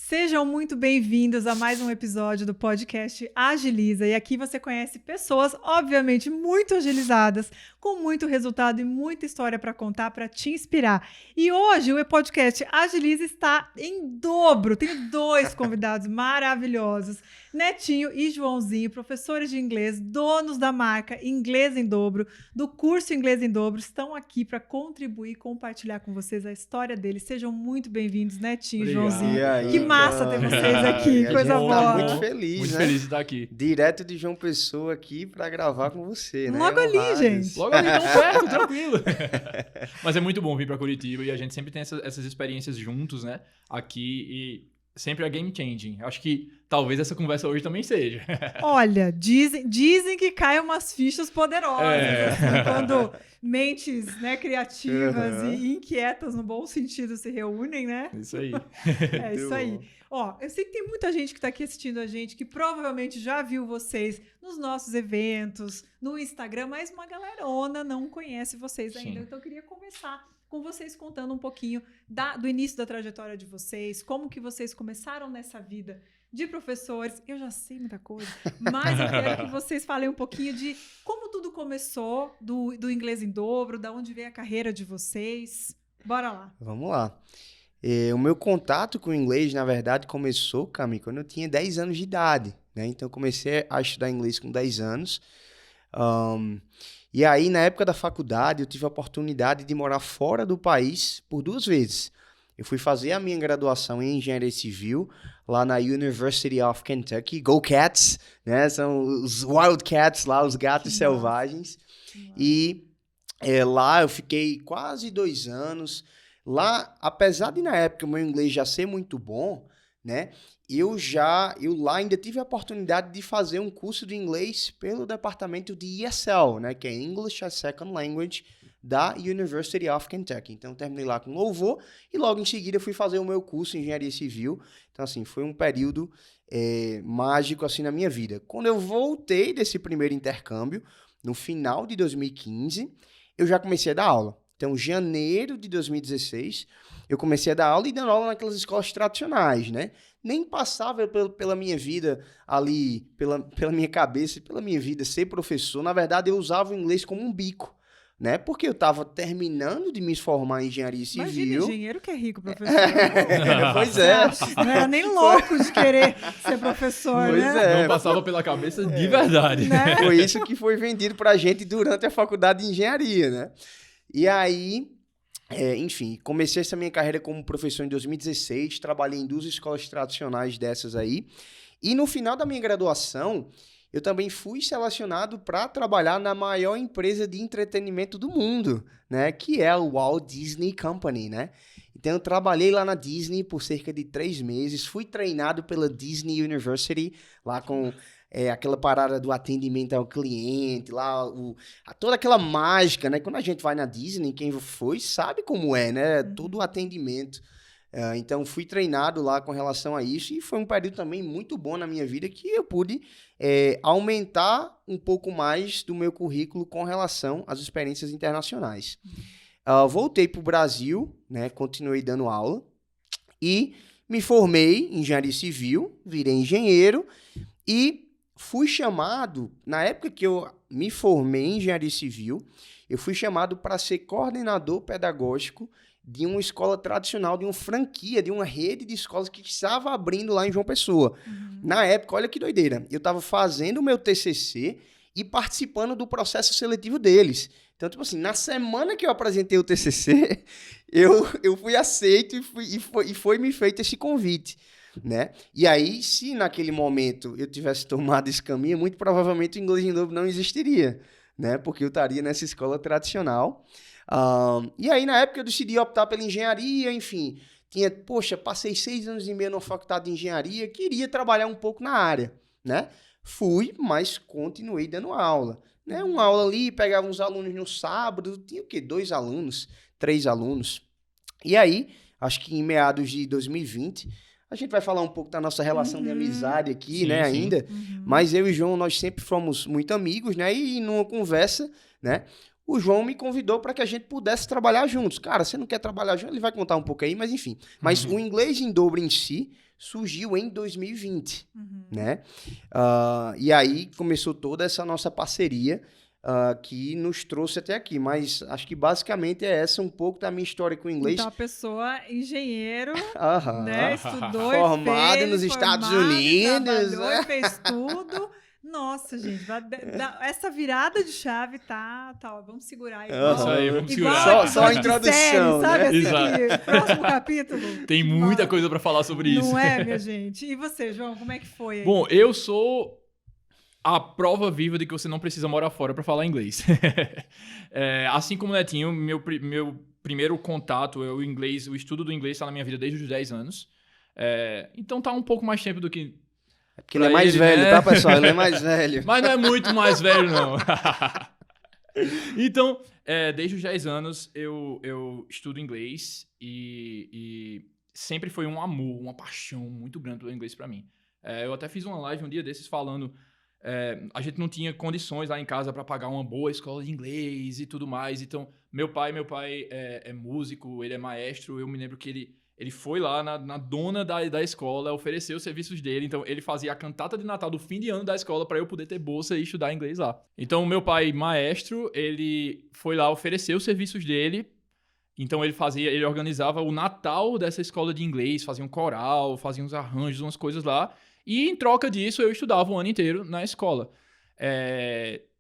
Sejam muito bem-vindos a mais um episódio do podcast Agiliza. E aqui você conhece pessoas, obviamente, muito agilizadas, com muito resultado e muita história para contar, para te inspirar. E hoje o podcast Agiliza está em dobro. Tenho dois convidados maravilhosos, Netinho e Joãozinho, professores de inglês, donos da marca Inglês em Dobro, do curso Inglês em Dobro, estão aqui para contribuir e compartilhar com vocês a história deles. Sejam muito bem-vindos, Netinho e Joãozinho. Que massa ter vocês aqui, coisa boa. Tá muito feliz, muito né? feliz de estar aqui. Direto de João Pessoa aqui para gravar com você, né? Logo ali, gente. Logo ali, tão perto, tranquilo. Mas é muito bom vir para Curitiba e a gente sempre tem essas experiências juntos, né? Aqui e sempre é game changing. Acho que talvez essa conversa hoje também seja. Olha, dizem que caem umas fichas poderosas, assim, quando mentes, né, criativas e inquietas, no bom sentido, se reúnem, né? Isso aí. É isso aí. Ó, eu sei que tem muita gente que está aqui assistindo a gente que provavelmente já viu vocês nos nossos eventos, no Instagram, mas uma galerona não conhece vocês ainda. Sim. Então eu queria começar com vocês contando um pouquinho do início da trajetória de vocês, como que vocês começaram nessa vida de professores. Eu já sei muita coisa, mas eu quero que vocês falem um pouquinho de como tudo começou, do Inglês em Dobro, da onde veio a carreira de vocês. Bora lá. Vamos lá. O meu contato com o inglês, na verdade, começou, Cami, quando eu tinha 10 anos de idade, né? Então, eu comecei a estudar inglês com 10 anos. E aí, na época da faculdade, eu tive a oportunidade de morar fora do país por 2 vezes. Eu fui fazer a minha graduação em Engenharia Civil, lá na University of Kentucky. Go Cats, né? São os Wildcats lá, os gatos selvagens. E lá eu fiquei quase 2 anos. Lá, apesar de na época o meu inglês já ser muito bom, né? Eu lá ainda tive a oportunidade de fazer um curso de inglês pelo departamento de ESL, né? Que é English as Second Language, da University of Kentucky. Então, eu terminei lá com louvor e logo em seguida fui fazer o meu curso em Engenharia Civil. Então, assim, foi um período mágico, assim, na minha vida. Quando eu voltei desse primeiro intercâmbio, no final de 2015, eu já comecei a dar aula. Então, janeiro de 2016, eu comecei a dar aula e dando aula naquelas escolas tradicionais, né? Nem passava pela minha vida ali, pela minha cabeça, pela minha vida ser professor. Na verdade, eu usava o inglês como um bico, né? Porque eu estava terminando de me formar em engenharia civil. Imagina, engenheiro que é rico, professor. Pois é. Não era nem louco de querer ser professor, pois né? Não passava pela cabeça de verdade. Né? Foi isso que foi vendido pra gente durante a faculdade de engenharia, né? E aí, enfim, comecei essa minha carreira como professor em 2016, trabalhei em 2 escolas tradicionais dessas aí, e no final da minha graduação, eu também fui selecionado para trabalhar na maior empresa de entretenimento do mundo, né, que é o Walt Disney Company, né? Então, eu trabalhei lá na Disney por cerca de 3 meses, fui treinado pela Disney University, lá com aquela parada do atendimento ao cliente, lá, toda aquela mágica, né? Quando a gente vai na Disney, quem foi sabe como é, né? Todo o atendimento. Então, fui treinado lá com relação a isso e foi um período também muito bom na minha vida que eu pude aumentar um pouco mais do meu currículo com relação às experiências internacionais. Voltei para o Brasil, né? Continuei dando aula e me formei em engenharia civil, virei engenheiro e fui chamado, na época que eu me formei em engenharia civil, eu fui chamado para ser coordenador pedagógico de uma escola tradicional, de uma franquia, de uma rede de escolas que estava abrindo lá em João Pessoa. Na época, olha que doideira, eu estava fazendo o meu TCC e participando do processo seletivo deles. Então, tipo assim, na semana que eu apresentei o TCC, eu fui aceito e foi me feito esse convite, né? E aí, se naquele momento eu tivesse tomado esse caminho, muito provavelmente o Inglês em Dobro não existiria, né? Porque eu estaria nessa escola tradicional. E aí, na época, eu decidi optar pela engenharia, enfim. Passei 6 anos e meio na faculdade de engenharia, queria trabalhar um pouco na área, né? Fui, mas continuei dando aula, né? Uma aula ali, pegava uns alunos no sábado, tinha o quê? 2 alunos, 3 alunos. E aí, acho que em meados de 2020, a gente vai falar um pouco da nossa relação de amizade aqui, né, ainda. Mas eu e o João, nós sempre fomos muito amigos, né? E numa conversa, né, o João me convidou para que a gente pudesse trabalhar juntos. Cara, você não quer trabalhar junto? Ele vai contar um pouco aí, mas enfim. Mas o Inglês em Dobro em si surgiu em 2020, né? E aí começou toda essa nossa parceria que nos trouxe até aqui. Mas acho que basicamente é essa um pouco da minha história com o inglês. Então, a pessoa, engenheiro, Aham. né? Estudou Formado e fez, nos Estados formado, Unidos, trabalhou né? e fez tudo. Nossa, gente, essa virada de chave tá, vamos segurar aí. Aham. Isso aí, vamos Igual segurar. Só a episódio de introdução, série, sabe? né? Assim, Exato. próximo capítulo. Tem muita coisa pra falar sobre isso. Não é, minha gente? E você, João, como é que foi aí? Bom, eu sou a prova viva de que você não precisa morar fora pra falar inglês. Assim como o Netinho, meu primeiro contato, o estudo do inglês está na minha vida desde os 10 anos. Então tá um pouco mais tempo do que... É porque ele é mais velho, né? tá, pessoal? Ele é mais velho. Mas não é muito mais velho, não. Então, desde os 10 anos, eu estudo inglês e sempre foi um amor, uma paixão muito grande pelo inglês pra mim. Eu até fiz uma live um dia desses falando... a gente não tinha condições lá em casa para pagar uma boa escola de inglês e tudo mais. Então, meu pai é músico, ele é maestro. Eu me lembro que ele foi lá na dona da escola, ofereceu os serviços dele. Então, ele fazia a cantata de Natal do fim de ano da escola para eu poder ter bolsa e estudar inglês lá. Então, meu pai, maestro, ele foi lá oferecer os serviços dele. Então, ele organizava o Natal dessa escola de inglês, fazia um coral, fazia uns arranjos, umas coisas lá. E em troca disso, eu estudava o ano inteiro na escola.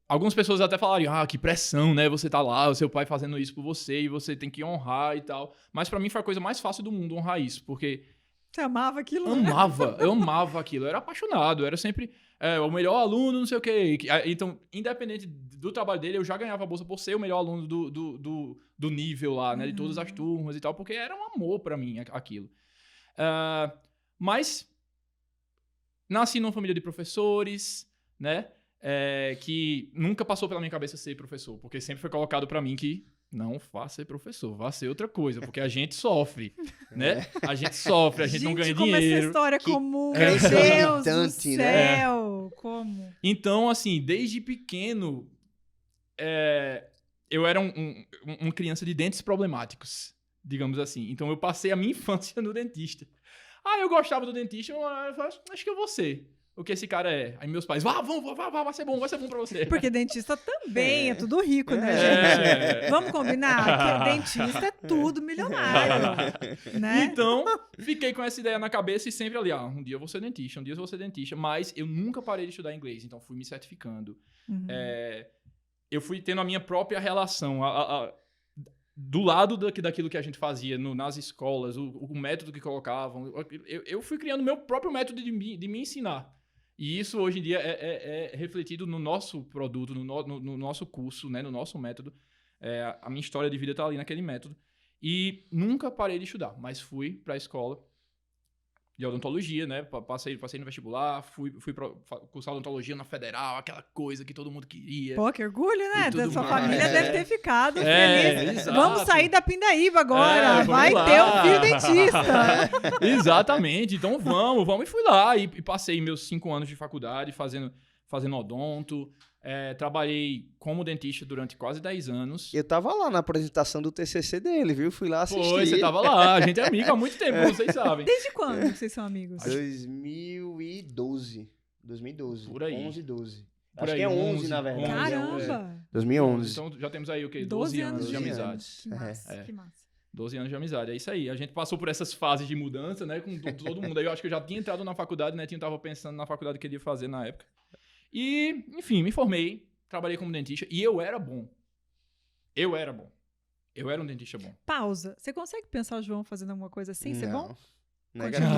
Algumas pessoas até falariam, que pressão, né? Você tá lá, o seu pai fazendo isso por você e você tem que honrar e tal. Mas pra mim foi a coisa mais fácil do mundo honrar isso, porque... Você amava aquilo? Eu amava aquilo, eu era apaixonado, eu era sempre o melhor aluno, não sei o quê. Então, independente do trabalho dele, eu já ganhava a bolsa por ser o melhor aluno do nível lá, né? De todas as turmas e tal, porque era um amor pra mim aquilo. Mas... Nasci numa família de professores, né? Que nunca passou pela minha cabeça ser professor, porque sempre foi colocado pra mim que não vá ser professor, vá ser outra coisa, porque a gente sofre, né? A gente sofre, a gente não ganha como dinheiro. Essa história comum, meu crença Deus do limitante, né? céu, como? Então, assim, desde pequeno, eu era uma criança de dentes problemáticos, digamos assim. Então, eu passei a minha infância no dentista. Eu gostava do dentista, eu falei, acho que eu vou ser o que esse cara é. Aí meus pais, vai ser bom pra você. Porque dentista também é tudo rico, né, gente? Vamos combinar que dentista é tudo milionário, né? Então, fiquei com essa ideia na cabeça e sempre ali, um dia eu vou ser dentista, um dia eu vou ser dentista, mas eu nunca parei de estudar inglês, então fui me certificando. Eu fui tendo a minha própria relação, do lado daquilo que a gente fazia nas escolas, o método que colocavam, eu fui criando o meu próprio método de me ensinar. E isso, hoje em dia, é refletido no nosso produto, no nosso curso, né, no nosso método. A minha história de vida está ali naquele método. E nunca parei de estudar, mas fui para a escola de odontologia, né? Passei no vestibular, fui cursar odontologia na Federal, aquela coisa que todo mundo queria. Pô, que orgulho, né? tudo Sua mais. família deve ter ficado feliz. Exato. Vamos sair da Pindaíba agora. Vamos Vai lá. ter um filho dentista. Exatamente. Então vamos. E fui lá e passei meus 5 anos de faculdade fazendo odonto. Trabalhei como dentista durante quase 10 anos. Eu tava lá na apresentação do TCC dele, viu? Fui lá assistir. Foi, você tava lá. A gente é amigo há muito tempo, como vocês sabem. Desde quando que vocês são amigos? 2012. Por aí. 11, 12. Por Acho aí, que é 11, 11, na verdade. Caramba! 2011. Então já temos aí o quê? 12 12 anos de 12 amizade. anos. Que massa, que massa. 12 anos de amizade, é isso aí. A gente passou por essas fases de mudança, né? Com todo mundo. Aí eu acho que eu já tinha entrado na faculdade, né? Tava pensando na faculdade que ele ia fazer na época. E, enfim, me formei. Trabalhei como dentista e eu era bom. Eu era um dentista bom. Pausa. Você consegue pensar o João fazendo alguma coisa sem ser bom? Negativo.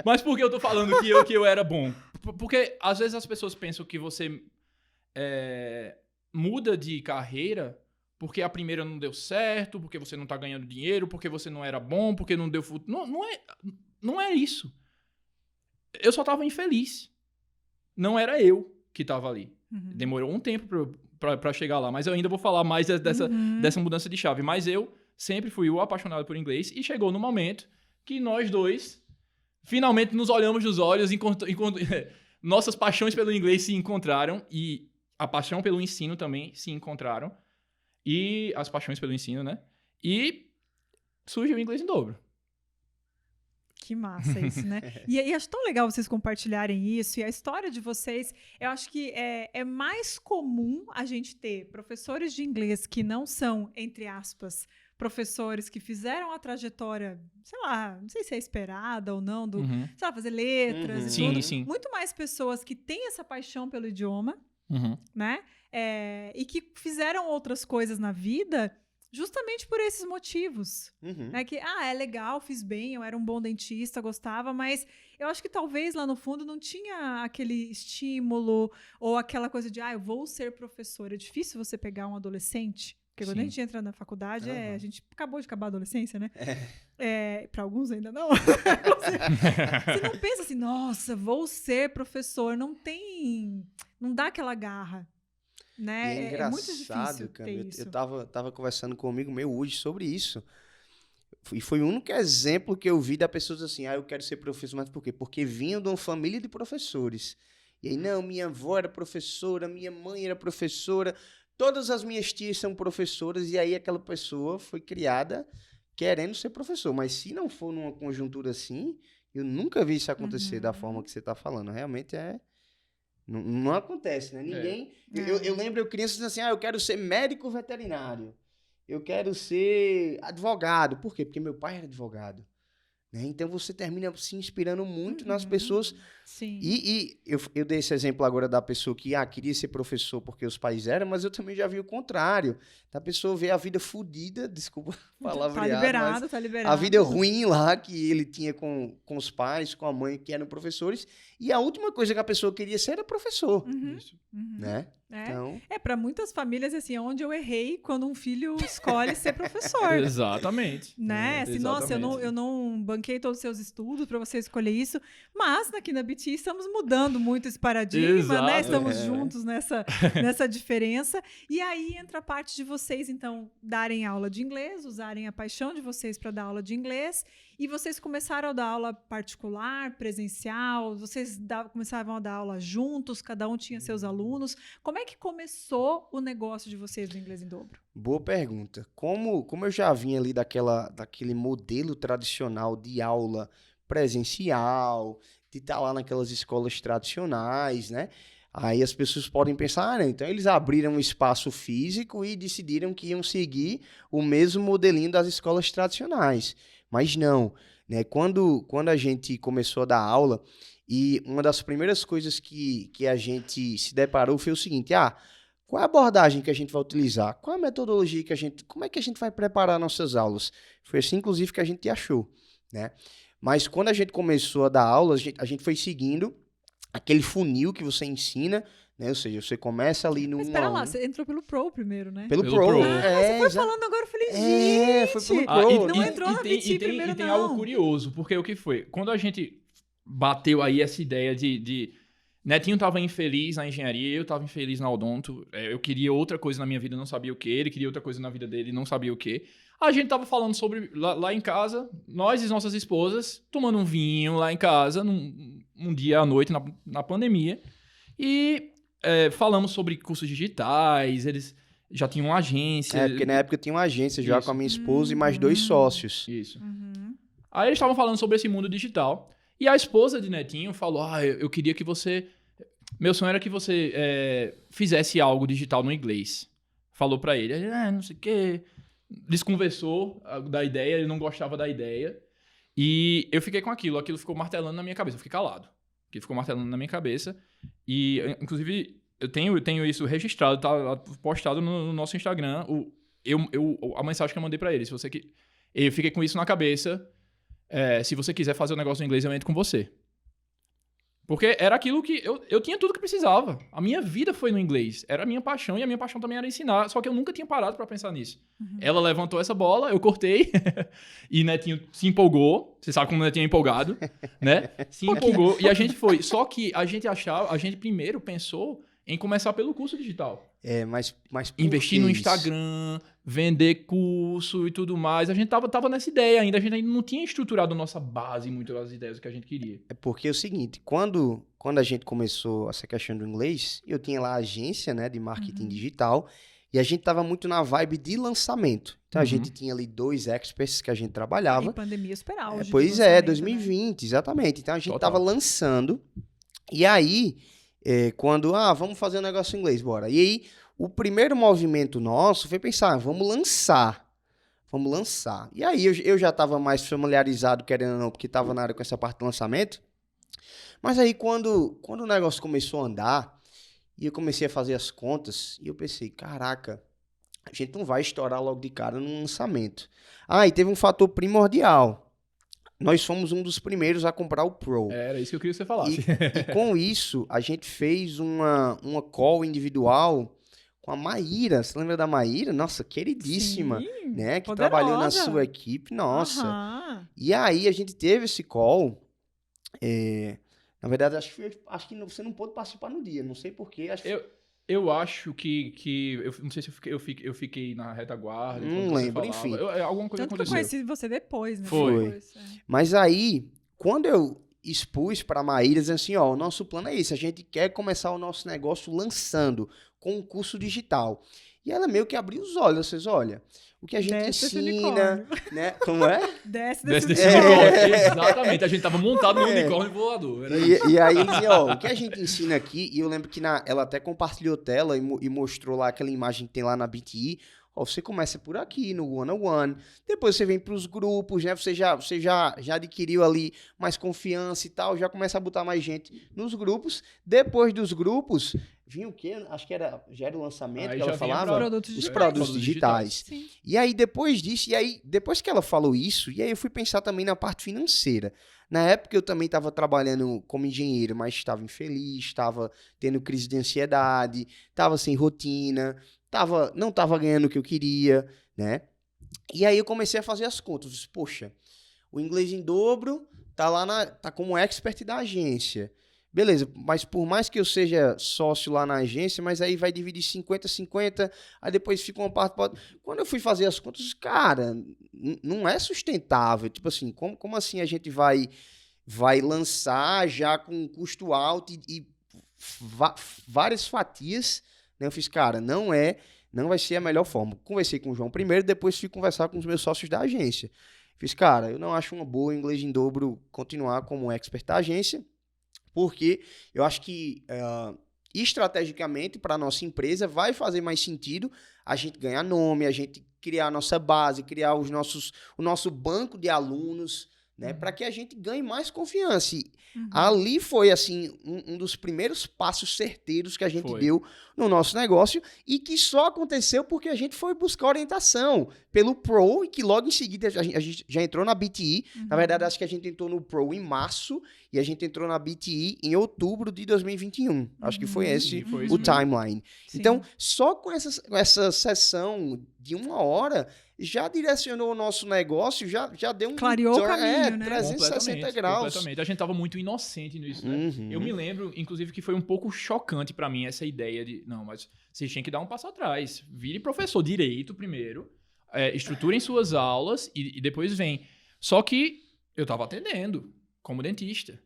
Mas por que eu tô falando que eu era bom? Porque às vezes as pessoas pensam que você muda de carreira porque a primeira não deu certo, porque você não tá ganhando dinheiro, porque você não era bom, porque não deu futuro. Não é isso. Eu só tava infeliz. Não era eu que tava ali. Demorou um tempo pra chegar lá, mas eu ainda vou falar mais dessa mudança de chave. Mas eu sempre fui o apaixonado por inglês e chegou no momento que nós dois finalmente nos olhamos nos olhos enquanto nossas paixões pelo inglês se encontraram e a paixão pelo ensino também se encontraram. E as paixões pelo ensino, né? E surge o Inglês em Dobro. Que massa isso, né? E acho tão legal vocês compartilharem isso. E a história de vocês, eu acho que é mais comum a gente ter professores de inglês que não são, entre aspas, professores que fizeram a trajetória, sei lá, não sei se é esperada ou não, sei lá, fazer letras e Sim, tudo. sim. Muito mais pessoas que têm essa paixão pelo idioma, né? E que fizeram outras coisas na vida justamente por esses motivos. Né? Que, é legal, fiz bem, eu era um bom dentista, gostava, mas eu acho que talvez lá no fundo não tinha aquele estímulo ou aquela coisa de, eu vou ser professor. É difícil você pegar um adolescente, porque quando a gente entra na faculdade, a gente acabou de acabar a adolescência, né? Para alguns ainda não. Você não pensa assim, nossa, vou ser professor. Não dá aquela garra. Né? E é engraçado, muito difícil Cami, ter isso. eu tava conversando com um amigo meu hoje sobre isso. E foi o único exemplo que eu vi da pessoa dizer assim, eu quero ser professor, mas por quê? Porque vinham de uma família de professores. E aí, não, minha avó era professora, minha mãe era professora, todas as minhas tias são professoras, e aí aquela pessoa foi criada querendo ser professor. Mas se não for numa conjuntura assim, eu nunca vi isso acontecer da forma que você está falando. Realmente não acontece, né? Ninguém... Eu lembro crianças dizendo assim, eu quero ser médico veterinário. Eu quero ser advogado. Por quê? Porque meu pai era advogado. Né? Então você termina se inspirando muito nas pessoas. Sim. E eu dei esse exemplo agora da pessoa que queria ser professor porque os pais eram, mas eu também já vi o contrário. Da pessoa ver a vida fodida, desculpa palavreado, Tá liberado. a vida ruim lá que ele tinha com os pais, com a mãe, que eram professores, e a última coisa que a pessoa queria ser era professor. Né? Então... para muitas famílias, assim, onde eu errei quando um filho escolhe ser professor. Exatamente. Né? Assim, nossa, eu não banquei todos os seus estudos para você escolher isso, mas aqui na BT estamos mudando muito esse paradigma, né? Estamos juntos nessa diferença. E aí entra a parte de vocês, então, darem aula de inglês, usarem a paixão de vocês para dar aula de inglês, e vocês começaram a dar aula particular, presencial, vocês começavam a dar aula juntos, cada um tinha seus alunos. Como é que começou o negócio de vocês do Inglês em Dobro? Boa pergunta. Como eu já vinha ali daquele modelo tradicional de aula presencial, de estar lá naquelas escolas tradicionais, né? Aí as pessoas podem pensar, então eles abriram um espaço físico e decidiram que iam seguir o mesmo modelinho das escolas tradicionais. Mas não, né? Quando a gente começou a dar aula, e uma das primeiras coisas que a gente se deparou foi o seguinte, qual é a abordagem que a gente vai utilizar? Qual é a metodologia como é que a gente vai preparar nossas aulas? Foi assim, inclusive, que a gente achou, né? Mas quando a gente começou a dar aulas, a gente foi seguindo aquele funil que você ensina, né? Ou seja, você começa ali no... Mas espera lá, você entrou pelo Pro primeiro, né? Pelo Pro. Você foi falando agora, eu falei, gente... foi pelo Pro. Não entrou na BT primeiro, e tem algo curioso, porque o que foi? Quando a gente bateu aí essa ideia de Netinho tava infeliz na engenharia, eu tava infeliz na odonto, eu queria outra coisa na minha vida, não sabia o que, ele queria outra coisa na vida dele, não sabia o que. A gente tava falando sobre, lá em casa, nós e nossas esposas, tomando um vinho lá em casa, um dia à noite, na pandemia, e falamos sobre cursos digitais, eles já tinham uma agência. Porque na época eu tinha uma agência já com a minha esposa e mais 2 sócios. Isso. Aí eles estavam falando sobre esse mundo digital, e a esposa de Netinho falou, eu queria que você... Meu sonho era que você fizesse algo digital no inglês. Falou pra ele, não sei o quê. Desconversou da ideia, ele não gostava da ideia. E eu fiquei com aquilo ficou martelando na minha cabeça, eu fiquei calado. Aquilo ficou martelando na minha cabeça. E, inclusive, eu tenho isso registrado, tá postado no nosso Instagram, a mensagem que eu mandei pra ele. Eu fiquei com isso na cabeça. Se você quiser fazer o negócio em inglês, eu entro com você. Porque era aquilo que... Eu tinha tudo que precisava. A minha vida foi no inglês. Era a minha paixão, e a minha paixão também era ensinar. Só que eu nunca tinha parado pra pensar nisso. Ela levantou essa bola, eu cortei. E Netinho se empolgou. Você sabe como o Netinho é empolgado, né? Se empolgou. E a gente foi. Só que a gente primeiro pensou em começar pelo curso digital. Mas por Investir que no isso? Instagram, vender curso e tudo mais. A gente tava nessa ideia ainda. A gente ainda não tinha estruturado a nossa base muito das ideias que a gente queria. É porque é o seguinte, quando a gente começou essa questão do inglês, eu tinha lá a agência, né, de marketing digital, e a gente tava muito na vibe de lançamento. Então a gente tinha ali 2 experts que a gente trabalhava. Em pandemia super auge. Pois de é, lançamento, 2020, exatamente. Então a gente Total. tava lançando, e aí, quando, vamos fazer um negócio em inglês, bora. E aí, o primeiro movimento nosso foi pensar, vamos lançar. E aí, eu já estava mais familiarizado, querendo ou não, porque estava na área com essa parte do lançamento. Mas aí, quando o negócio começou a andar, e eu comecei a fazer as contas, e eu pensei, caraca, a gente não vai estourar logo de cara no lançamento. E teve um fator primordial. Nós fomos um dos primeiros a comprar o Pro. Era isso que eu queria que você falasse. E com isso, a gente fez uma call individual com a Maíra. Você lembra da Maíra? Nossa, queridíssima. Sim, Né? Que poderosa. trabalhou na sua equipe. Nossa. Aham. E aí, a gente teve esse call. Na verdade, acho que você não pôde participar no dia. Não sei porquê. Eu acho que eu não sei se eu fiquei na retaguarda. Não enquanto você lembro, falava. enfim. Alguma coisa Tanto que eu aconteceu. conheci você depois, né? Foi. Depois, Mas aí, quando eu expus para a Maíra, dizendo assim, o nosso plano é esse, a gente quer começar o nosso negócio lançando com um curso digital. E ela meio que abriu os olhos, vocês, olha, o que a gente Desce esse ensina, unicórnio. né? Como é? Desce Desce desse desse unicórnio. unicórnio. Exatamente. A gente tava montado no unicórnio voador. Era isso. E aí ele dizia, o que a gente ensina aqui, e eu lembro que ela até compartilhou tela e mostrou lá aquela imagem que tem lá na BTI, você começa por aqui, no one-on-one, depois você vem para os grupos, né? Você já adquiriu ali mais confiança e tal, já começa a botar mais gente nos grupos. Depois dos grupos, vinha o quê? Acho que já era o lançamento Aí que ela já vinha falava. Produtos Os digitais. produtos digitais. Sim. E aí, depois disso, depois que ela falou isso, e aí eu fui pensar também na parte financeira. Na época eu também estava trabalhando como engenheiro, mas estava infeliz, estava tendo crise de ansiedade, estava sem rotina, não estava ganhando o que eu queria, né? E aí eu comecei a fazer as contas. Eu disse, poxa, o inglês em dobro tá como expert da agência. Beleza, mas por mais que eu seja sócio lá na agência, mas aí vai dividir 50-50, aí depois fica uma parte... Quando eu fui fazer as contas, cara, não é sustentável. Tipo assim, como assim a gente vai lançar já com um custo alto e várias fatias, né? Eu fiz, cara, não vai ser a melhor forma. Conversei com o João primeiro, depois fui conversar com os meus sócios da agência. Fiz, cara, eu não acho uma boa inglês em dobro continuar como expert da agência, porque eu acho que estrategicamente para a nossa empresa vai fazer mais sentido a gente ganhar nome, a gente criar a nossa base, criar o nosso banco de alunos, né, para que a gente ganhe mais confiança. E ali foi assim um dos primeiros passos certeiros que a gente deu no nosso negócio e que só aconteceu porque a gente foi buscar orientação pelo Pro e que logo em seguida a gente já entrou na BTI. Na verdade, acho que a gente entrou no Pro em março e a gente entrou na BTI em outubro de 2021. Acho que foi esse o timeline. Sim. Então, só com essa sessão de 1 hora já direcionou o nosso negócio, já deu um... Clareou o caminho, né? 360 graus. Completamente. A gente tava muito inocente nisso, né? Eu me lembro, inclusive, que foi um pouco chocante pra mim essa ideia de... Não, mas vocês tinham que dar um passo atrás. Vire professor direito primeiro, estruturem suas aulas e depois vem. Só que eu tava atendendo como dentista.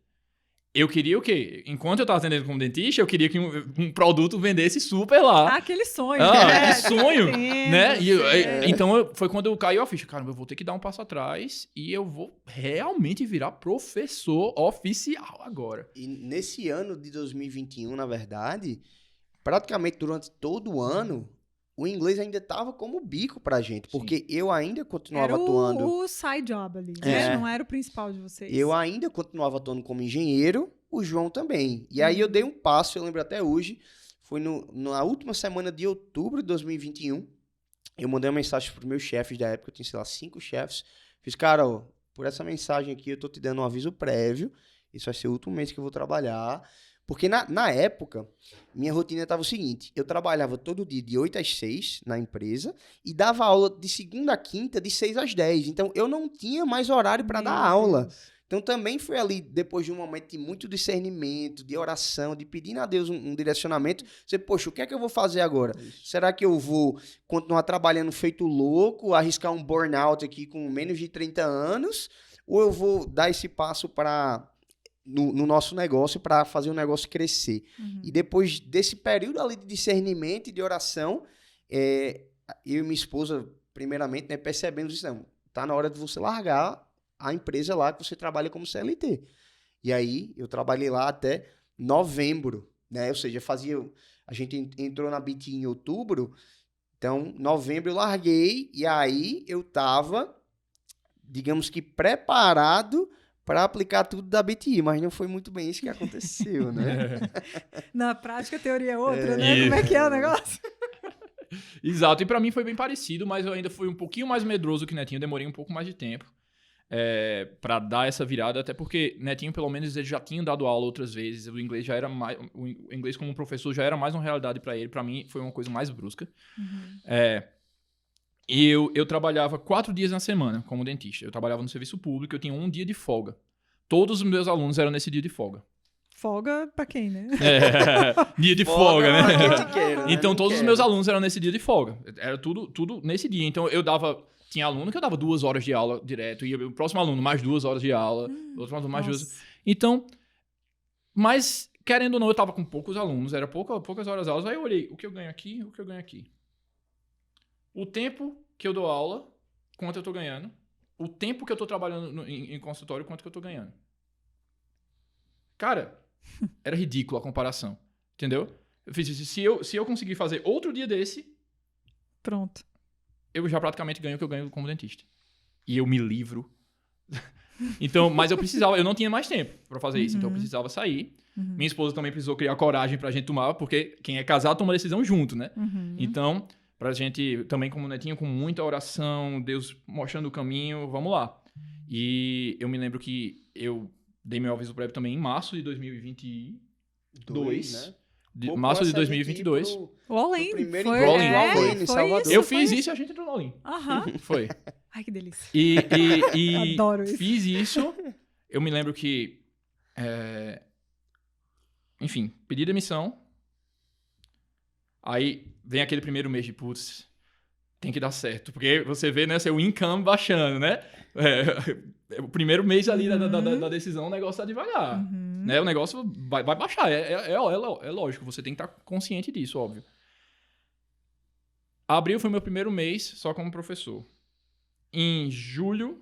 Eu queria o quê? Enquanto eu tava atendendo como dentista, eu queria que um produto vendesse super lá. Aquele sonho. Que sonho, Entendo, né? sei. Então, foi quando eu caí a ficha. Caramba, eu vou ter que dar um passo atrás e eu vou realmente virar professor oficial agora. E nesse ano de 2021, na verdade, praticamente durante todo o ano, o inglês ainda estava como bico pra gente, porque eu ainda continuava Era atuando... o side job ali, né? É. Não era o principal de vocês. Eu ainda continuava atuando como engenheiro, o João também. E aí eu dei um passo, eu lembro até hoje, foi na última semana de outubro de 2021, eu mandei uma mensagem para os meus chefes da época, eu tinha, sei lá, 5 chefes, fiz, cara, por essa mensagem aqui eu tô te dando um aviso prévio, isso vai ser o último mês que eu vou trabalhar, porque na época, minha rotina estava o seguinte, eu trabalhava todo dia de 8 às 6 na empresa e dava aula de segunda a quinta de 6 às 10, então eu não tinha mais horário para dar aula. Então também foi ali, depois de um momento de muito discernimento, de oração, de pedindo a Deus um direcionamento, você, poxa, o que é que eu vou fazer agora? Será que eu vou continuar trabalhando feito louco, arriscar um burnout aqui com menos de 30 anos, ou eu vou dar esse passo no nosso negócio para fazer o negócio crescer? E depois desse período ali de discernimento e de oração, eu e minha esposa, primeiramente, né, percebemos isso, não, tá na hora de você largar a empresa lá que você trabalha como CLT. E aí, eu trabalhei lá até novembro, né? Ou seja, a gente entrou na BT em outubro, então, novembro eu larguei, e aí eu tava, digamos que, preparado para aplicar tudo da BTI, mas não foi muito bem isso que aconteceu, né? Na prática, a teoria é outra, né? Como é que é o negócio? Exato, e pra mim foi bem parecido, mas eu ainda fui um pouquinho mais medroso que Netinho, demorei um pouco mais de tempo pra dar essa virada, até porque Netinho, pelo menos, ele já tinha dado aula outras vezes, o inglês já era mais, o inglês como professor já era mais uma realidade pra ele, pra mim foi uma coisa mais brusca. E eu trabalhava 4 dias na semana como dentista, eu trabalhava no serviço público, eu tinha um dia de folga. Todos os meus alunos eram nesse dia de folga. Folga pra quem, né? Dia de folga, né? Então, todos os meus alunos alunos eram nesse dia de folga. Era tudo nesse dia. Então, tinha aluno que eu dava 2 horas de aula direto, e o próximo aluno mais 2 horas de aula, outro aluno mais 2. Então, mas, querendo ou não, eu tava com poucos alunos, era poucas horas de aula. Aí eu olhei, o que eu ganho aqui, o que eu ganho aqui. O tempo que eu dou aula, quanto eu tô ganhando. O tempo que eu tô trabalhando em consultório, quanto que eu tô ganhando. Cara, era ridículo a comparação. Entendeu? Eu fiz isso. Se eu conseguir fazer outro dia desse... Pronto. Eu já praticamente ganho o que eu ganho como dentista. E eu me livro. Então, mas eu não tinha mais tempo pra fazer isso. Então, eu precisava sair. Minha esposa também precisou criar coragem pra gente tomar, porque quem é casado toma decisão junto, né? Então... Pra gente, também como Netinho, com muita oração, Deus mostrando o caminho, vamos lá. E eu me lembro que eu dei meu aviso prévio também em março de 2022. né? Março de 2022. O All-In. Primeiro Foi, encontro All-In, do All-In em foi Salvador. isso, Eu foi fiz isso. isso e a gente entrou no All-In. Aham. Foi. Ai, que delícia. E Adoro isso. fiz isso. Eu me lembro que... enfim, pedi demissão. Aí vem aquele primeiro mês de, putz, tem que dar certo. Porque você vê, né, seu income baixando, né? O primeiro mês ali da decisão, o negócio tá devagar. Né? O negócio vai baixar. É lógico, você tem que estar consciente disso, óbvio. Abril foi meu primeiro mês só como professor. Em junho,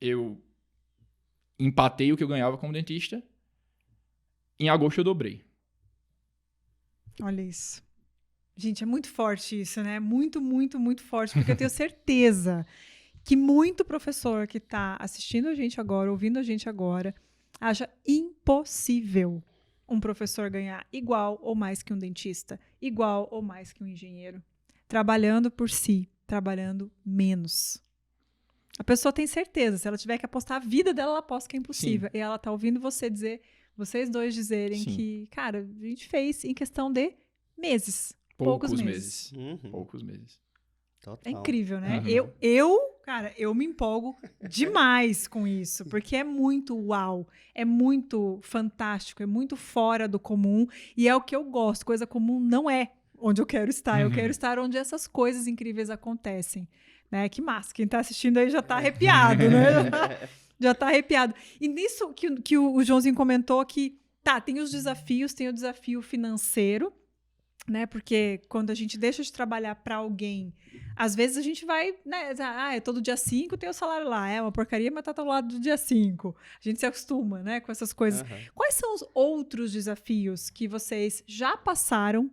eu empatei o que eu ganhava como dentista. Em agosto eu dobrei. Olha isso. Gente, é muito forte isso, né? Muito, muito, muito forte. Porque eu tenho certeza que muito professor que está assistindo a gente agora, ouvindo a gente agora, acha impossível um professor ganhar igual ou mais que um dentista, igual ou mais que um engenheiro, trabalhando por si, trabalhando menos. A pessoa tem certeza, se ela tiver que apostar a vida dela, ela aposta que é impossível. Sim. E ela tá ouvindo vocês dois dizerem Sim. que, cara, a gente fez em questão de meses. Poucos meses. Poucos meses. Total. É incrível, né? Cara, eu me empolgo demais com isso, porque é muito uau, é muito fantástico, é muito fora do comum, e é o que eu gosto. Coisa comum não é onde eu quero estar. Eu quero estar onde essas coisas incríveis acontecem. Né? Que massa. Quem tá assistindo aí já tá arrepiado, né? Já tá arrepiado. E nisso que o Joãozinho comentou que, tem os desafios, tem o desafio financeiro, né? Porque quando a gente deixa de trabalhar para alguém, às vezes a gente vai, né? É todo dia 5 tem o salário lá. É uma porcaria, mas tá do lado do dia 5. A gente se acostuma, né? Com essas coisas. Quais são os outros desafios que vocês já passaram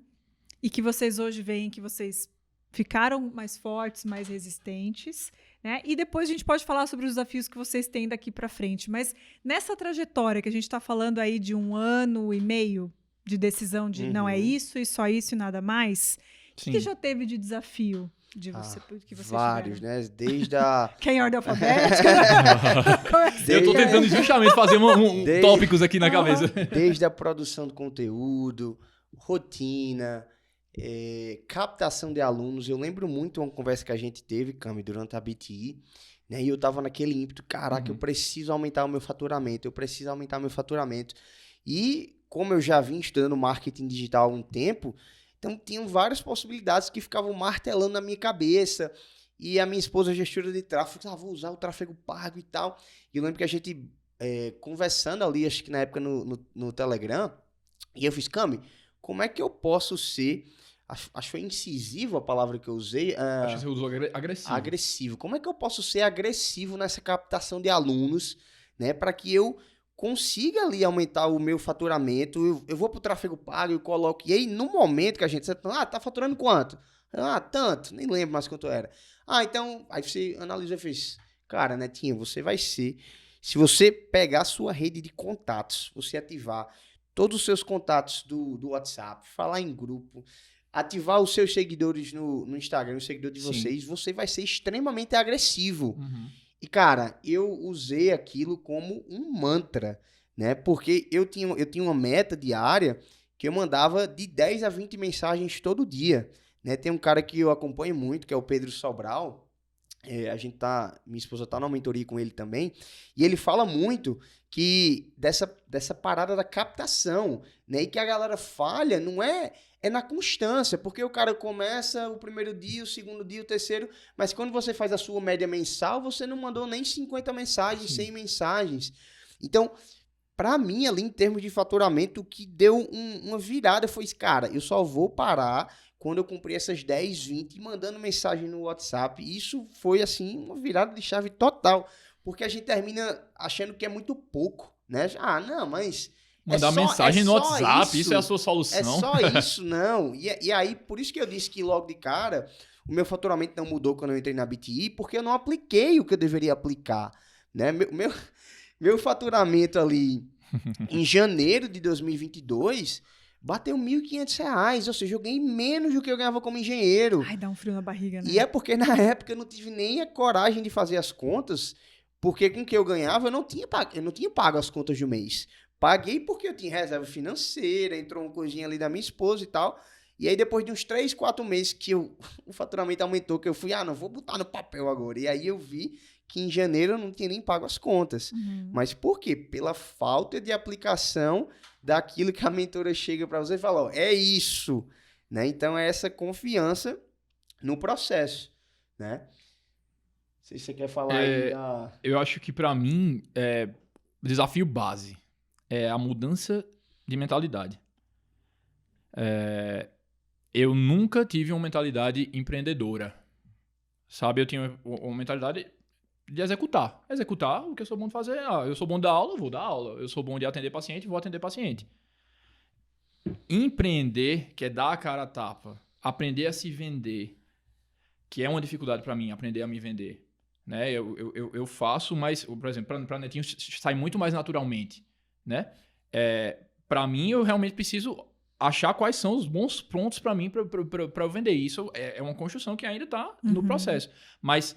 e que vocês hoje veem que vocês ficaram mais fortes, mais resistentes, né? E depois a gente pode falar sobre os desafios que vocês têm daqui para frente. Mas nessa trajetória que a gente está falando aí de 1 ano e meio de decisão de não é isso e só isso e nada mais, o que já teve de desafio de você, que vocês vários, tiveram? né? Desde a... Quem é ordem alfabética? Eu tô tentando justamente fazer tópicos aqui na cabeça. Desde a produção do conteúdo, rotina... captação de alunos. Eu lembro muito uma conversa que a gente teve, Cami, durante a BTI, né? E eu tava naquele ímpeto, caraca, Uhum. eu preciso aumentar o meu faturamento, E como eu já vim estudando marketing digital há um tempo, então tinham várias possibilidades que ficavam martelando na minha cabeça. E a minha esposa, gestora de tráfego, vou usar o tráfego pago e tal. E eu lembro que a gente conversando ali, acho que na época no Telegram, e eu fiz, Cami, como é que eu posso ser, acho que foi incisivo a palavra que eu usei, Acho que você usou agressivo. agressivo. Como é que eu posso ser agressivo nessa captação de alunos, né, para que eu consiga ali aumentar o meu faturamento? Eu vou pro tráfego pago, eu coloco, e aí no momento que a gente, tá faturando quanto? Tanto, nem lembro mais quanto era. Então, aí você analisa e fez, cara, Netinho, você vai ser, se você pegar a sua rede de contatos, você ativar todos os seus contatos do WhatsApp, falar em grupo, ativar os seus seguidores no Instagram, o seguidor de Sim. vocês, você vai ser extremamente agressivo. Uhum. E, cara, eu usei aquilo como um mantra, né? Porque eu tinha uma meta diária que eu mandava de 10 a 20 mensagens todo dia, né? Tem um cara que eu acompanho muito, que é o Pedro Sobral. Minha esposa tá numa mentoria com ele também, e ele fala muito que dessa parada da captação, né? E que a galera falha não é na constância, porque o cara começa o primeiro dia, o segundo dia, o terceiro, mas quando você faz a sua média mensal, você não mandou nem 50 mensagens, 100 mensagens. Então, pra mim, ali em termos de faturamento, o que deu uma virada foi, cara, eu só vou parar quando eu cumprir essas 10, 20 mandando mensagem no WhatsApp. Isso foi, assim, uma virada de chave total, porque a gente termina achando que é muito pouco, né? Não, mas... Mandar mensagem no WhatsApp, isso é a sua É solução. só isso, não. E aí, por isso que eu disse que logo de cara, o meu faturamento não mudou quando eu entrei na BTI, porque eu não apliquei o que eu deveria aplicar, né? Meu faturamento ali em janeiro de 2022 bateu R$1.500, ou seja, eu ganhei menos do que eu ganhava como engenheiro. Ai, dá um frio na barriga, né? E é porque na época eu não tive nem a coragem de fazer as contas, porque com o que eu ganhava eu não tinha pago as contas do mês. Paguei porque eu tinha reserva financeira, entrou uma coisinha ali da minha esposa e tal. E aí depois de uns 3, 4 meses que o faturamento aumentou, que eu fui, não vou botar no papel agora. E aí eu vi que em janeiro eu não tinha nem pago as contas. Uhum. Mas por quê? Pela falta de aplicação daquilo que a mentora chega para você e fala, é isso, né? Então é essa confiança no processo, né? Não sei se você quer falar aí da... Eu acho que pra mim, o desafio base é a mudança de mentalidade. Eu nunca tive uma mentalidade empreendedora. Sabe, eu tinha uma mentalidade de executar. Executar o que eu sou bom de fazer. Eu sou bom de dar aula, vou dar aula. Eu sou bom de atender paciente, vou atender paciente. Empreender, que é dar a cara a tapa, aprender a se vender, que é uma dificuldade pra mim, aprender a me vender. Né? Eu faço, mas, por exemplo, pra Netinho sai muito mais naturalmente. Né? Para mim, eu realmente preciso achar quais são os bons pontos para mim para eu vender. Isso é uma construção que ainda está no processo. Mas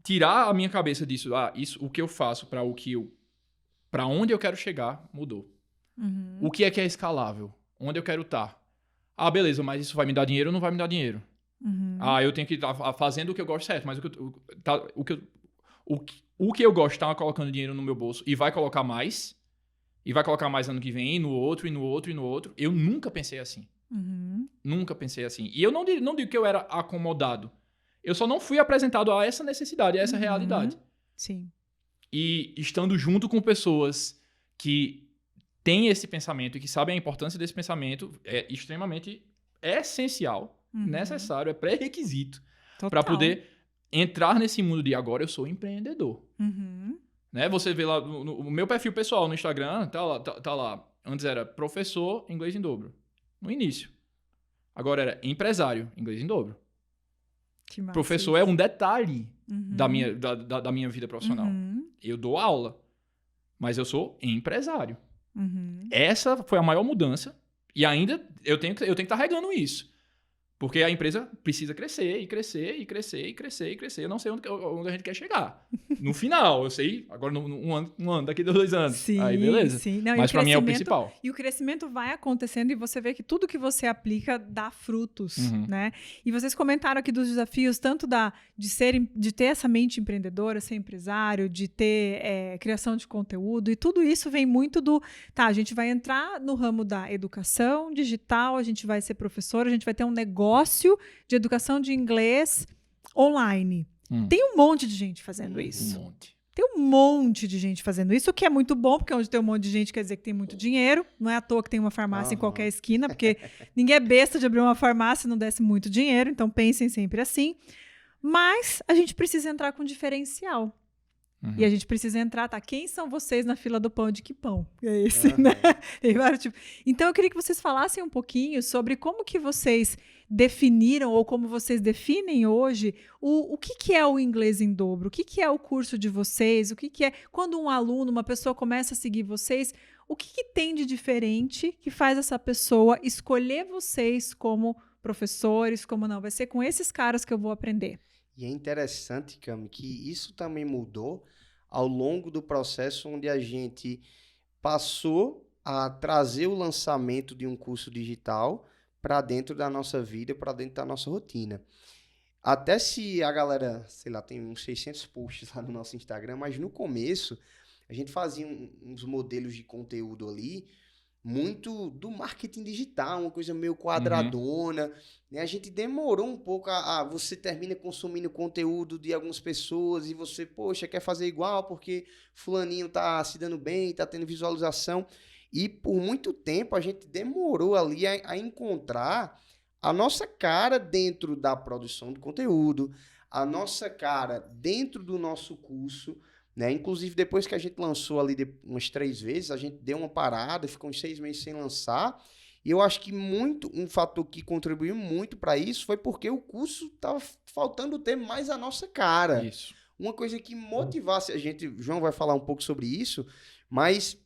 tirar a minha cabeça disso, isso, o que eu faço para onde eu quero chegar, mudou. Uhum. O que é escalável? Onde eu quero estar? Beleza, mas isso vai me dar dinheiro ou não vai me dar dinheiro? Uhum. Eu tenho que estar fazendo o que eu gosto, certo, mas o que eu gosto está colocando dinheiro no meu bolso e vai colocar mais ano que vem, e no outro, e no outro, e no outro. Eu nunca pensei assim. Uhum. Nunca pensei assim. E eu não digo que eu era acomodado. Eu só não fui apresentado a essa necessidade, a essa realidade. Sim. E estando junto com pessoas que têm esse pensamento e que sabem a importância desse pensamento, é extremamente essencial, necessário, é pré-requisito para poder entrar nesse mundo de agora eu sou empreendedor. Uhum. Né? Você vê lá no meu perfil pessoal no Instagram, tá lá. Antes era professor, inglês em dobro. No início. Agora era empresário, inglês em dobro. Que massa. Professor é um detalhe da minha vida profissional. Uhum. Eu dou aula, mas eu sou empresário. Uhum. Essa foi a maior mudança e ainda eu tenho que estar regando isso. Porque a empresa precisa crescer, e crescer, e crescer, e crescer, e crescer. Eu não sei onde a gente quer chegar. No final, eu sei, agora um ano, daqui a 2 anos. Sim, Aí beleza. sim. Não, Mas para mim é o principal. E o crescimento vai acontecendo e você vê que tudo que você aplica dá frutos, né? E vocês comentaram aqui dos desafios, tanto de ter essa mente empreendedora, ser empresário, de ter criação de conteúdo, e tudo isso vem muito a gente vai entrar no ramo da educação digital, a gente vai ser professor, a gente vai ter um negócio de educação de inglês online. Tem um monte de gente fazendo isso. Um monte. Tem um monte de gente fazendo isso, o que é muito bom, porque onde tem um monte de gente quer dizer que tem muito dinheiro. Não é à toa que tem uma farmácia em qualquer esquina, porque ninguém é besta de abrir uma farmácia e não desse muito dinheiro, então pensem sempre assim. Mas a gente precisa entrar com diferencial. E a gente precisa entrar, quem são vocês na fila do pão de que pão? É esse, né? Tem vários tipos. Então, eu queria que vocês falassem um pouquinho sobre como que vocês definiram, ou como vocês definem hoje, o que é o Inglês em Dobro? O que é o curso de vocês? O que é, quando um aluno, uma pessoa começa a seguir vocês, o que tem de diferente que faz essa pessoa escolher vocês como professores, como não? Vai ser com esses caras que eu vou aprender. E é interessante, Cami, que isso também mudou ao longo do processo onde a gente passou a trazer o lançamento de um curso digital para dentro da nossa vida, para dentro da nossa rotina. Até se a galera, sei lá, tem uns 600 posts lá no nosso Instagram, mas no começo a gente fazia uns modelos de conteúdo ali, muito do marketing digital, uma coisa meio quadradona, né? A gente demorou um pouco você termina consumindo conteúdo de algumas pessoas e você, poxa, quer fazer igual porque fulaninho tá se dando bem, tá tendo visualização, e por muito tempo a gente demorou ali a encontrar a nossa cara dentro da produção de conteúdo, a nossa cara dentro do nosso curso, né? Inclusive, depois que a gente lançou ali umas 3 vezes, a gente deu uma parada, ficou uns 6 meses sem lançar. E eu acho que um fator que contribuiu muito para isso foi porque o curso estava faltando ter mais a nossa cara. Isso. Uma coisa que motivasse a gente, o João vai falar um pouco sobre isso, mas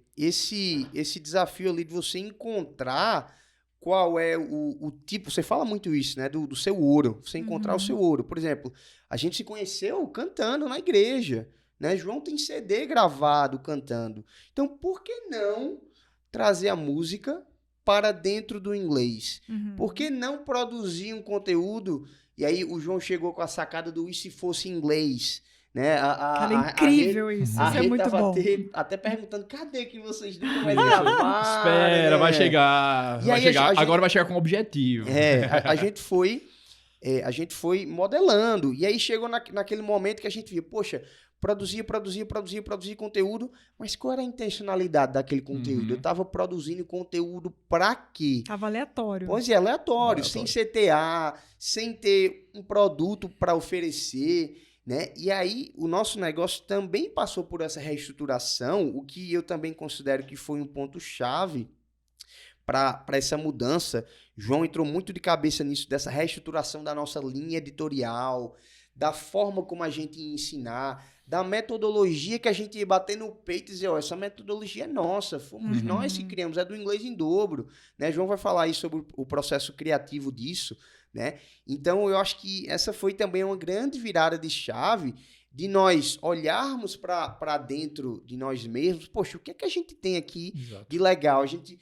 esse desafio ali de você encontrar qual é o tipo, você fala muito isso, né, do seu ouro, você encontrar o seu ouro. Por exemplo, a gente se conheceu cantando na igreja, né? João tem CD gravado cantando. Então, por que não trazer a música para dentro do inglês? Por que não produzir um conteúdo? E aí o João chegou com a sacada do e se fosse inglês? Né? Cara, é incrível isso. Isso é muito bom. Até perguntando, cadê que vocês nunca mais gravaram? Espera, né? vai chegar. Agora vai chegar com objetivo. A gente foi modelando. E aí chegou naquele momento que a gente via, poxa, produzia conteúdo, mas qual era a intencionalidade daquele conteúdo? Eu estava produzindo conteúdo para quê? Tava aleatório. Pois é, aleatório, sem CTA, sem ter um produto para oferecer, né? E aí o nosso negócio também passou por essa reestruturação, o que eu também considero que foi um ponto-chave para essa mudança. João entrou muito de cabeça nisso, dessa reestruturação da nossa linha editorial, da forma como a gente ia ensinar, da metodologia que a gente ia bater no peito e dizer, essa metodologia é nossa, fomos nós que criamos, é do Inglês em Dobro, né? João vai falar aí sobre o processo criativo disso, né? Então, eu acho que essa foi também uma grande virada de chave de nós olharmos para dentro de nós mesmos. Poxa, o que é que a gente tem aqui de legal? A gente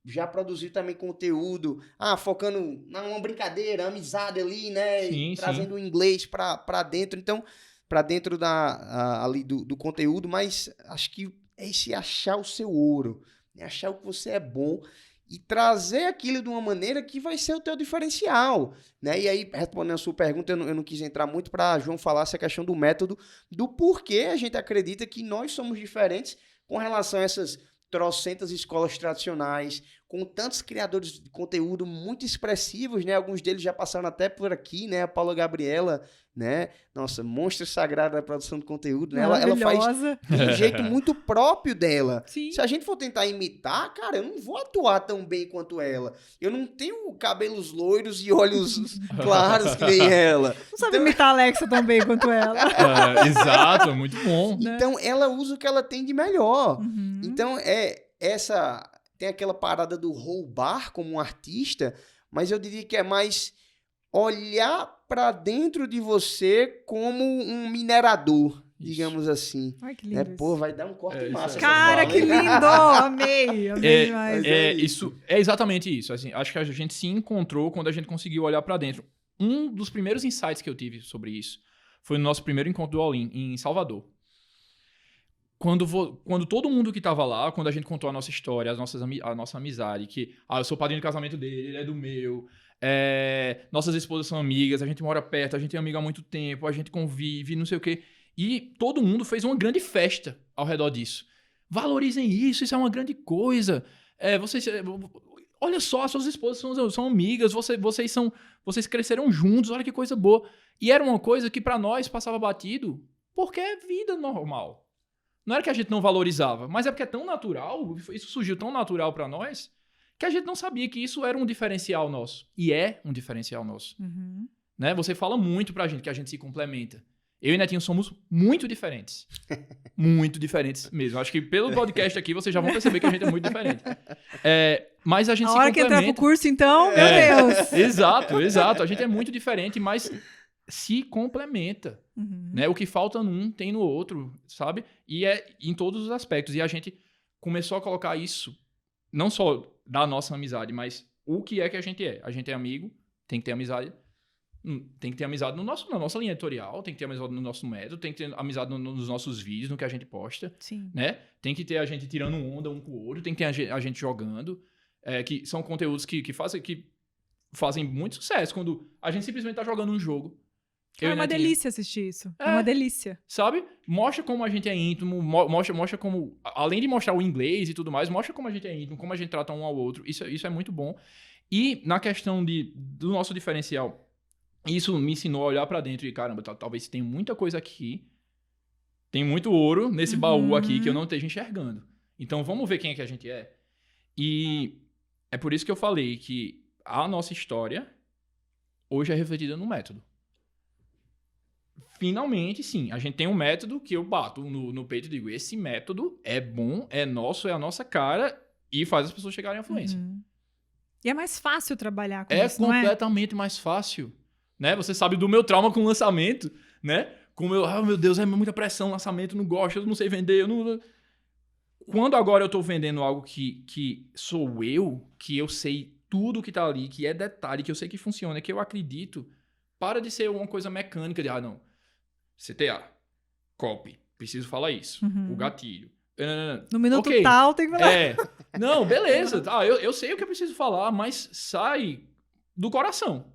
já produziu também conteúdo, focando numa brincadeira, amizade ali, né? Sim, trazendo o inglês para dentro. Então, para dentro ali do conteúdo, mas acho que é esse achar o seu ouro, né? Achar o que você é bom e trazer aquilo de uma maneira que vai ser o teu diferencial, né? E aí, respondendo a sua pergunta, eu não quis entrar muito para João falar essa questão do método, do porquê a gente acredita que nós somos diferentes com relação a essas trocentas escolas tradicionais, com tantos criadores de conteúdo muito expressivos, né? Alguns deles já passaram até por aqui, né? A Paula Gabriela, né? Nossa, monstro sagrado da produção de conteúdo, né? Ela faz de um jeito muito próprio dela. Sim. Se a gente for tentar imitar, cara, eu não vou atuar tão bem quanto ela. Eu não tenho cabelos loiros e olhos claros que nem ela. Não sabe imitar a Alexa tão bem quanto ela. Exato, muito bom. Então, ela usa o que ela tem de melhor. Então, tem aquela parada do roubar como um artista, mas eu diria que é mais olhar para dentro de você como um minerador, digamos assim. Ai, que Né? lindo Pô, isso. vai dar um corte É, massa. isso essa Cara, fala, que hein? lindo! Amei demais. Isso é exatamente isso. Assim, acho que a gente se encontrou quando a gente conseguiu olhar pra dentro. Um dos primeiros insights que eu tive sobre isso foi no nosso primeiro encontro do All-In, em Salvador. Quando todo mundo que tava lá, quando a gente contou a nossa história, a nossa amizade, que eu sou padrinho do casamento dele, ele é do meu, nossas esposas são amigas, a gente mora perto, a gente é amigo há muito tempo, a gente convive, não sei o quê. E todo mundo fez uma grande festa ao redor disso. Valorizem isso é uma grande coisa. Olha só, suas esposas são amigas, vocês cresceram juntos, olha que coisa boa. E era uma coisa que pra nós passava batido, porque é vida normal. Não era que a gente não valorizava, mas é porque é tão natural, isso surgiu tão natural pra nós, que a gente não sabia que isso era um diferencial nosso. E é um diferencial nosso. Uhum. Né? Você fala muito pra gente que a gente se complementa. Eu e Netinho somos muito diferentes. Muito diferentes mesmo. Acho que pelo podcast aqui vocês já vão perceber que a gente é muito diferente. Mas a gente se A hora que complementa. entrar pro curso, então, meu Deus. Exato. A gente é muito diferente, mas se complementa. Uhum. Né? O que falta num tem no outro, sabe? E é em todos os aspectos. E a gente começou a colocar isso, não só da nossa amizade, mas o que é que a gente é. A gente é amigo, tem que ter amizade. Tem que ter amizade na nossa linha editorial, tem que ter amizade no nosso método, tem que ter amizade nos nossos vídeos, no que a gente posta. Sim. Né? Tem que ter a gente tirando onda um com o outro, tem que ter a gente jogando. Que são conteúdos que fazem muito sucesso. Quando a gente simplesmente tá jogando um jogo. É uma delícia assistir isso. É uma delícia. Sabe? Mostra como a gente é íntimo, mostra como... Além de mostrar o inglês e tudo mais, mostra como a gente é íntimo, como a gente trata um ao outro. Isso é muito bom. E na questão do nosso diferencial, isso me ensinou a olhar pra dentro e, caramba, talvez tenha muita coisa aqui, tem muito ouro nesse baú aqui que eu não esteja enxergando. Então, vamos ver quem é que a gente é. E é por isso que eu falei que a nossa história hoje é refletida no método. Finalmente, sim, a gente tem um método que eu bato no peito e digo, esse método é bom, é nosso, é a nossa cara e faz as pessoas chegarem à fluência. E é mais fácil trabalhar com É isso, não é? completamente mais fácil. Né? Você sabe do meu trauma com o lançamento, né? Como meu Deus, é muita pressão, lançamento, não gosto, eu não sei vender, eu não... Quando agora eu tô vendendo algo que sou eu, que eu sei tudo que tá ali, que é detalhe, que eu sei que funciona, que eu acredito, para de ser uma coisa mecânica de, não, CTA, copy, preciso falar isso, o gatilho. No minuto tal tem que falar. Não, beleza, eu sei o que eu preciso falar, mas sai do coração,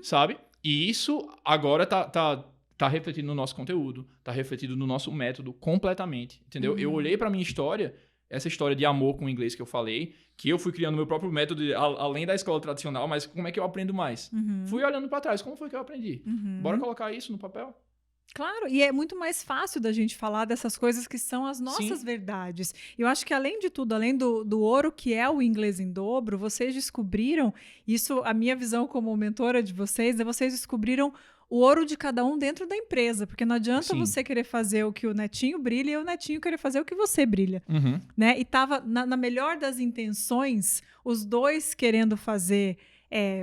sabe? E isso agora tá refletido no nosso conteúdo, tá refletido no nosso método completamente, entendeu? Eu olhei pra minha história, essa história de amor com o inglês que eu falei, que eu fui criando meu próprio método, além da escola tradicional, mas como é que eu aprendo mais? Fui olhando pra trás, como foi que eu aprendi? Bora colocar isso no papel? Claro, e é muito mais fácil da gente falar dessas coisas que são as nossas Sim. verdades. Eu acho que, além de tudo, além do ouro que é o inglês em dobro, vocês descobriram, isso, a minha visão como mentora de vocês, vocês descobriram o ouro de cada um dentro da empresa, porque não adianta você querer fazer o que o Netinho brilha e o Netinho querer fazer o que você brilha. Né? E tava, na melhor das intenções, os dois querendo fazer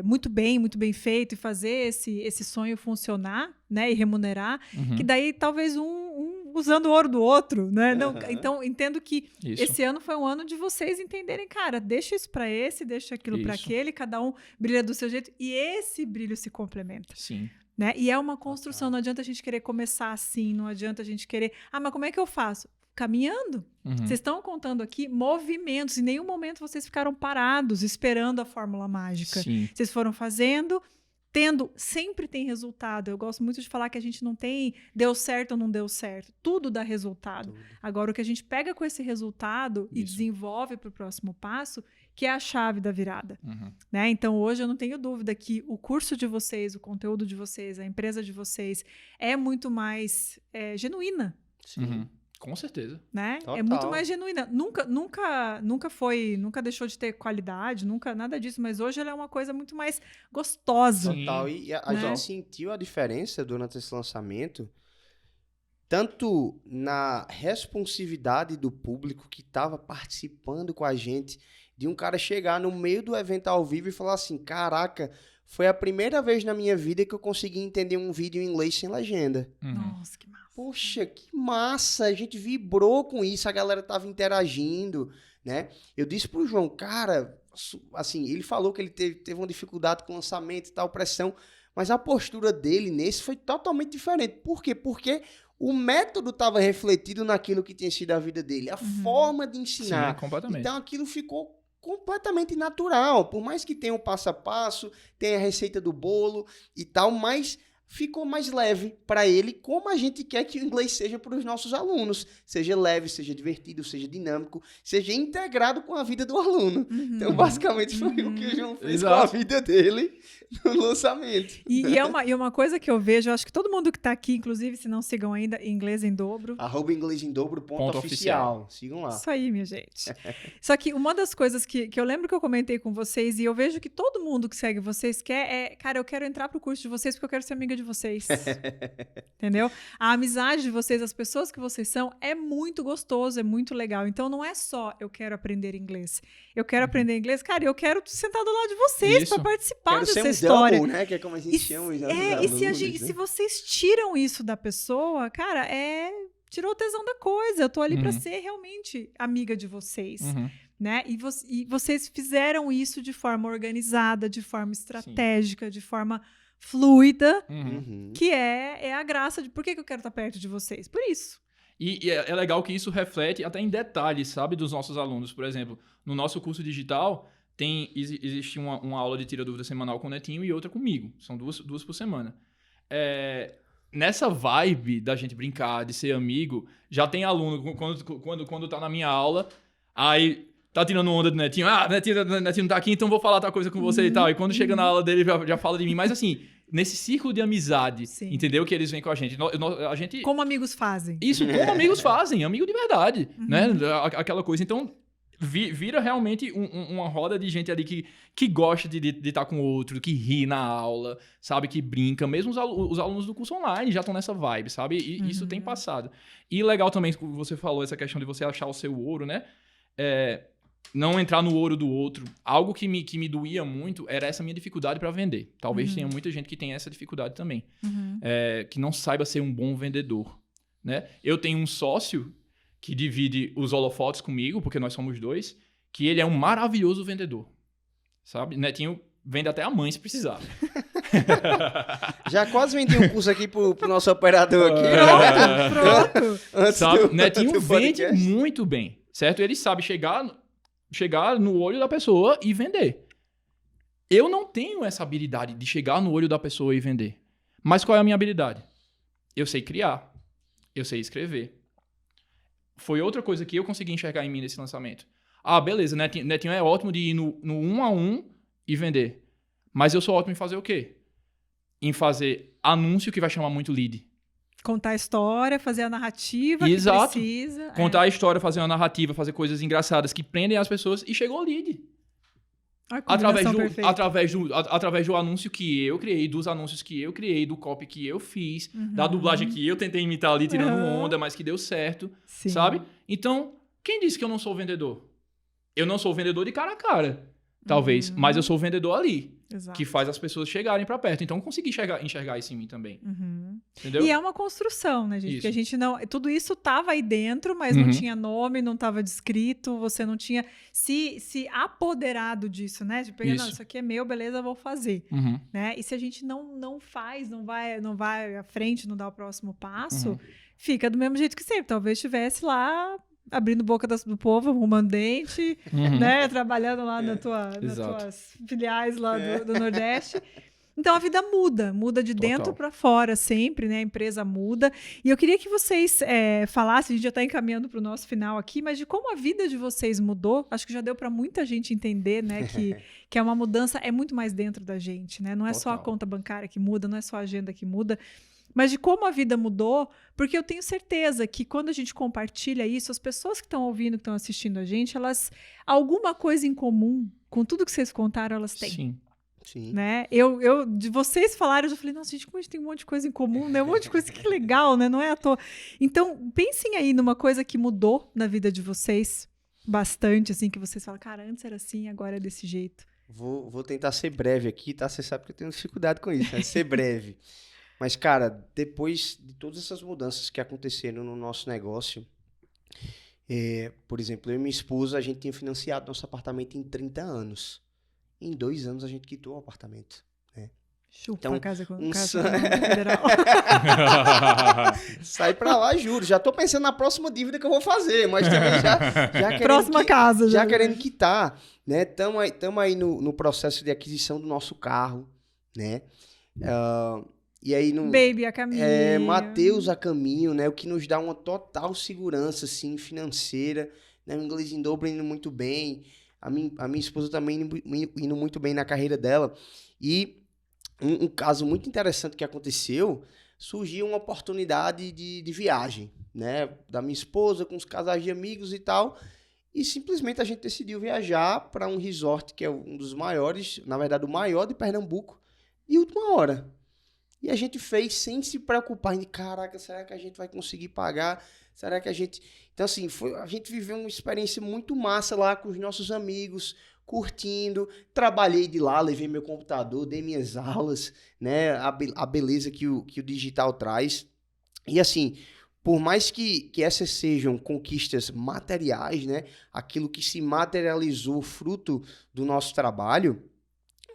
muito bem feito e fazer esse sonho funcionar, né, e remunerar, que daí talvez um usando o ouro do outro, né? Não, então, entendo que esse ano foi um ano de vocês entenderem, cara, deixa isso para esse, deixa aquilo para aquele, cada um brilha do seu jeito e esse brilho se complementa. Sim. Né? E é uma construção, não adianta a gente querer começar assim, não adianta a gente querer, mas como é que eu faço? Caminhando. Vocês estão contando aqui movimentos, em nenhum momento vocês ficaram parados esperando a fórmula mágica. Sim. Vocês foram fazendo, sempre tem resultado. Eu gosto muito de falar que a gente não tem deu certo ou não deu certo. Tudo dá resultado. Agora, o que a gente pega com esse resultado e desenvolve para o próximo passo, que é a chave da virada. Né? Então, hoje eu não tenho dúvida que o curso de vocês, o conteúdo de vocês, a empresa de vocês é muito mais genuína. Sim. Com certeza. Né? É muito mais genuína. Nunca deixou de ter qualidade, nada disso, mas hoje ela é uma coisa muito mais gostosa. Total. E a gente sentiu a diferença durante esse lançamento, tanto na responsividade do público que estava participando com a gente de um cara chegar no meio do evento ao vivo e falar assim, caraca, foi a primeira vez na minha vida que eu consegui entender um vídeo em inglês sem legenda. Nossa, que massa. Poxa, que massa, a gente vibrou com isso, a galera tava interagindo, né? Eu disse pro João, cara, assim, ele falou que ele teve uma dificuldade com lançamento e tal, pressão, mas a postura dele nesse foi totalmente diferente. Por quê? Porque o método estava refletido naquilo que tinha sido a vida dele, a forma de ensinar. Sim, completamente. Então aquilo ficou completamente natural, por mais que tenha o passo a passo, tenha a receita do bolo e tal, mas ficou mais leve para ele, como a gente quer que o inglês seja para os nossos alunos. Seja leve, seja divertido, seja dinâmico, seja integrado com a vida do aluno. Então, basicamente, foi o que o João fez com a vida dele no lançamento. E uma coisa que eu vejo, eu acho que todo mundo que está aqui, inclusive, se não sigam ainda, Inglês em Dobro. @inglesemdobro.oficial. Sigam lá. Isso aí, minha gente. Só que uma das coisas que eu lembro que eu comentei com vocês, e eu vejo que todo mundo que segue vocês quer, cara, eu quero entrar pro curso de vocês porque eu quero ser amiga de vocês. Entendeu? A amizade de vocês, as pessoas que vocês são, é muito gostoso, é muito legal. Então não é só eu quero aprender inglês. Eu quero aprender inglês, cara, eu quero sentar do lado de vocês para participar quero dessa ser um história. Double, né? Que é como a gente chama os alunos, se vocês tiram isso da pessoa, cara, tirou o tesão da coisa. Eu tô ali para ser realmente amiga de vocês. Né? E vocês fizeram isso de forma organizada, de forma estratégica, de forma fluida, que é a graça de por que eu quero estar perto de vocês. Por isso. E é legal que isso reflete até em detalhes, sabe, dos nossos alunos. Por exemplo, no nosso curso digital, existe uma aula de tira dúvida semanal com o Netinho e outra comigo. São duas por semana. Nessa vibe da gente brincar, de ser amigo, já tem aluno, quando tá na minha aula, aí tá tirando onda do Netinho. Netinho não tá aqui, então vou falar tal coisa com você e tal. E quando chega na aula dele, já fala de mim. Mas assim, nesse círculo de amizade, entendeu? Que eles vêm com a gente. A gente. Como amigos fazem. Isso, como amigos fazem. Amigo de verdade, né? Aquela coisa. Então, vira realmente uma roda de gente ali que gosta de estar com o outro, que ri na aula, sabe? Que brinca. Mesmo os alunos do curso online já estão nessa vibe, sabe? E isso tem passado. E legal também, você falou essa questão de você achar o seu ouro, né? Não entrar no ouro do outro. Algo que me doía muito era essa minha dificuldade para vender. Talvez tenha muita gente que tenha essa dificuldade também. Que não saiba ser um bom vendedor, né? Eu tenho um sócio que divide os holofotes comigo, porque nós somos dois, que ele é um maravilhoso vendedor, sabe? Netinho vende até a mãe, se precisar. Já quase vendi um curso aqui pro nosso operador aqui. Pronto. Sabe? Netinho vende muito bem, certo? Ele sabe chegar no olho da pessoa e vender. Eu não tenho essa habilidade de chegar no olho da pessoa e vender. Mas qual é a minha habilidade? Eu sei criar. Eu sei escrever. Foi outra coisa que eu consegui enxergar em mim nesse lançamento. Beleza, Netinho é ótimo de ir no 1-a-1 e vender. Mas eu sou ótimo em fazer o quê? Em fazer anúncio que vai chamar muito lead. Contar a história, fazer a narrativa que precisa. Contar a história, fazer uma narrativa, fazer coisas engraçadas que prendem as pessoas e chegou o lead. Através do anúncio que eu criei, dos anúncios que eu criei, do copy que eu fiz, da dublagem que eu tentei imitar ali, tirando onda, mas que deu certo, sabe? Então, quem disse que eu não sou vendedor? Eu não sou vendedor de cara a cara, talvez, mas eu sou vendedor ali. Exato. Que faz as pessoas chegarem pra perto. Então, eu consegui enxergar isso em mim também. Entendeu? E é uma construção, né, gente? Porque a gente não... Tudo isso tava aí dentro, mas não tinha nome, não tava descrito, você não tinha se apoderado disso, né? De pegar, isso aqui é meu, beleza, vou fazer. Né? E se a gente não faz, não vai à frente, não dá o próximo passo, fica do mesmo jeito que sempre. Talvez estivesse lá abrindo boca do povo, arrumando dente, né? Trabalhando lá nas tuas filiais lá do Nordeste. Então, a vida muda de dentro para fora sempre, né? A empresa muda. E eu queria que vocês falassem, a gente já está encaminhando para o nosso final aqui, mas de como a vida de vocês mudou. Acho que já deu para muita gente entender, né? Que é uma mudança, é muito mais dentro da gente, né? Não é só a conta bancária que muda, não é só a agenda que muda, mas de como a vida mudou, porque eu tenho certeza que quando a gente compartilha isso, as pessoas que estão ouvindo, que estão assistindo a gente, elas, alguma coisa em comum, com tudo que vocês contaram, elas têm. Sim. Né? De vocês falaram, eu já falei, nossa, gente, como a gente tem um monte de coisa em comum, né? Um monte de coisa que legal, né? Não é à toa. Então, pensem aí numa coisa que mudou na vida de vocês, bastante, assim, que vocês falam, cara, antes era assim, agora é desse jeito? Vou tentar ser breve aqui, tá? Você sabe que eu tenho dificuldade com isso, né? Ser breve. Mas, cara, depois de todas essas mudanças que aconteceram no nosso negócio, por exemplo, eu e minha esposa, a gente tinha financiado nosso apartamento em 30 anos. Em 2 anos, a gente quitou o apartamento. Chupa Então, a casa sonho- econômica federal. Sai pra lá, juro. Já tô pensando na próxima dívida que eu vou fazer, mas também já querendo Próxima casa. já querendo quitar, né? Tamo aí no processo de aquisição do nosso carro, né? E aí, Baby a caminho. Mateus a caminho, né? O que nos dá uma total segurança, assim, financeira, né? O inglês em dobro indo muito bem, a minha esposa também indo muito bem na carreira dela. E um caso muito interessante que aconteceu, surgiu uma oportunidade de viagem, né? Da minha esposa com os casais de amigos e tal. E simplesmente a gente decidiu viajar para um resort que é um dos maiores, na verdade o maior de Pernambuco, de última hora. E a gente fez sem se preocupar em, caraca, será que a gente vai conseguir pagar? Será que a gente... Então, assim, a gente viveu uma experiência muito massa lá com os nossos amigos, curtindo. Trabalhei de lá, levei meu computador, dei minhas aulas, né? A beleza que o digital traz. E, assim, por mais que essas sejam conquistas materiais, né? Aquilo que se materializou fruto do nosso trabalho,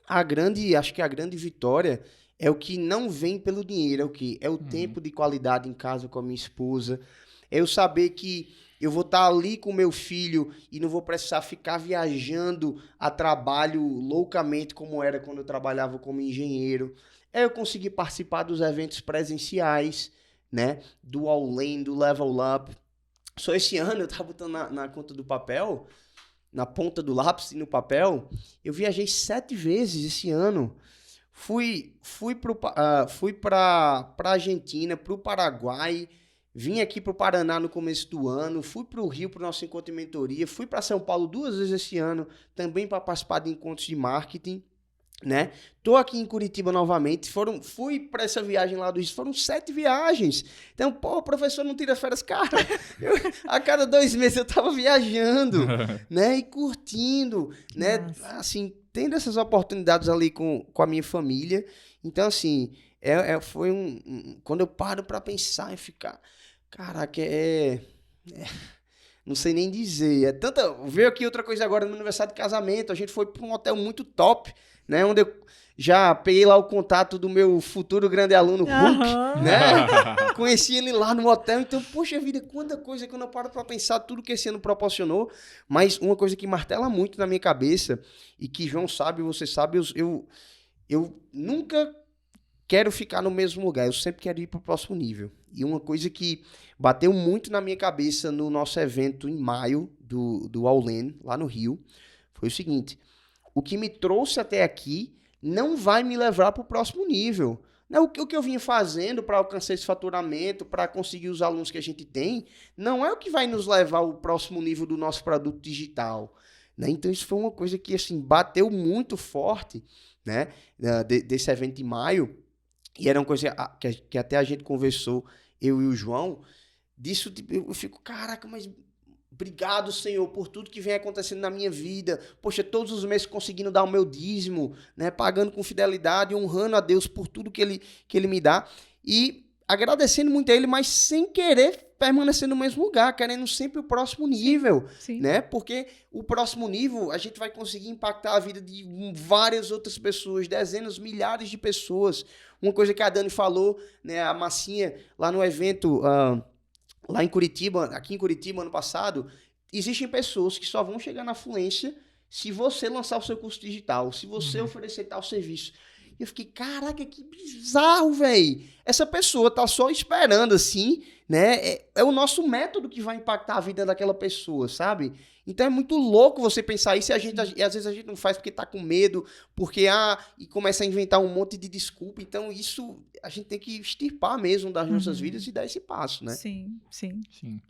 acho que a grande vitória é o que não vem pelo dinheiro, é o quê? É o tempo de qualidade em casa com a minha esposa, é eu saber que eu vou estar ali com meu filho e não vou precisar ficar viajando a trabalho loucamente como era quando eu trabalhava como engenheiro, é eu conseguir participar dos eventos presenciais, né? Do All In, do Level Up. Só esse ano eu estava botando na conta do papel, na ponta do lápis e no papel, eu viajei 7 vezes esse ano. Fui para Argentina, para o Paraguai, vim aqui para o Paraná no começo do ano, fui para o Rio para o nosso encontro de mentoria, fui para São Paulo 2 vezes esse ano, também para participar de encontros de marketing, né? Tô aqui em Curitiba novamente, fui para essa viagem lá do Rio, foram 7 viagens. Então, pô, o professor não tira férias, cara. A cada 2 meses eu tava viajando, né? E curtindo, né? Nossa. Assim, tendo essas oportunidades ali com a minha família. Então, assim, foi quando eu paro para pensar e ficar, caraca, não sei nem dizer. Veio aqui outra coisa agora no meu aniversário de casamento. A gente foi para um hotel muito top, né? Onde eu já peguei lá o contato do meu futuro grande aluno Hulk, né? Conheci ele lá no hotel. Então, poxa vida, quanta coisa que eu não paro para pensar tudo que esse ano proporcionou. Mas uma coisa que martela muito na minha cabeça e que João sabe, você sabe, eu nunca quero ficar no mesmo lugar. Eu sempre quero ir para o próximo nível. E uma coisa que bateu muito na minha cabeça no nosso evento em maio do All In, lá no Rio, foi o seguinte: o que me trouxe até aqui não vai me levar para o próximo nível. O que eu vim fazendo para alcançar esse faturamento, para conseguir os alunos que a gente tem, não é o que vai nos levar ao próximo nível do nosso produto digital, né? Então isso foi uma coisa que assim, bateu muito forte, né? Desse evento de maio. E era uma coisa que até a gente conversou, eu e o João, disso eu fico, caraca, mas obrigado, Senhor, por tudo que vem acontecendo na minha vida. Poxa, todos os meses conseguindo dar o meu dízimo, né, pagando com fidelidade, honrando a Deus por tudo que ele me dá. E agradecendo muito a Ele, mas sem querer permanecer no mesmo lugar, querendo sempre o próximo nível, Sim. né? Porque o próximo nível, a gente vai conseguir impactar a vida de várias outras pessoas, dezenas, milhares de pessoas. Uma coisa que a Dani falou, né, a Massinha, lá no evento, lá em Curitiba, aqui em Curitiba, ano passado, existem pessoas que só vão chegar na fluência se você lançar o seu curso digital, se você oferecer tal serviço. E eu fiquei, caraca, que bizarro, velho. Essa pessoa tá só esperando, assim, né? É o nosso método que vai impactar a vida daquela pessoa, sabe? Então é muito louco você pensar isso e às vezes a gente não faz porque tá com medo, porque, e começa a inventar um monte de desculpa. Então isso a gente tem que extirpar mesmo das nossas vidas e dar esse passo, né? Sim, sim. Sim.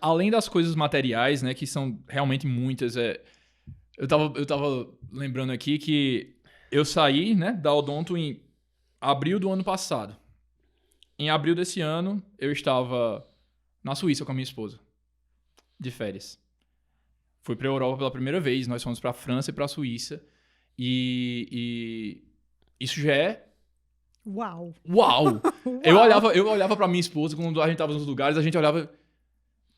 Além das coisas materiais, né, que são realmente muitas, eu tava lembrando aqui que eu saí, né, da Odonto em abril do ano passado. Em abril desse ano, eu estava na Suíça com a minha esposa, de férias. Fui pra Europa pela primeira vez. Nós fomos pra França e pra Suíça. E isso já é... Uau! Uau! Eu olhava pra minha esposa quando a gente tava nos lugares, a gente olhava...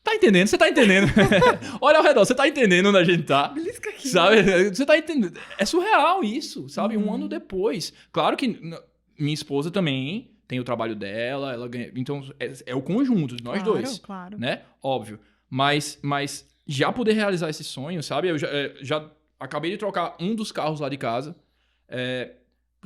Tá entendendo? Você tá entendendo? Olha ao redor, você tá entendendo onde a gente tá? Belisca aqui. Sabe? Você tá entendendo? É surreal isso, sabe? Um ano depois. Claro que minha esposa também tem o trabalho dela, ela ganha... Então, é o conjunto de nós dois. Claro. Né? Óbvio. Mas já poder realizar esse sonho, sabe? Eu já acabei de trocar um dos carros lá de casa.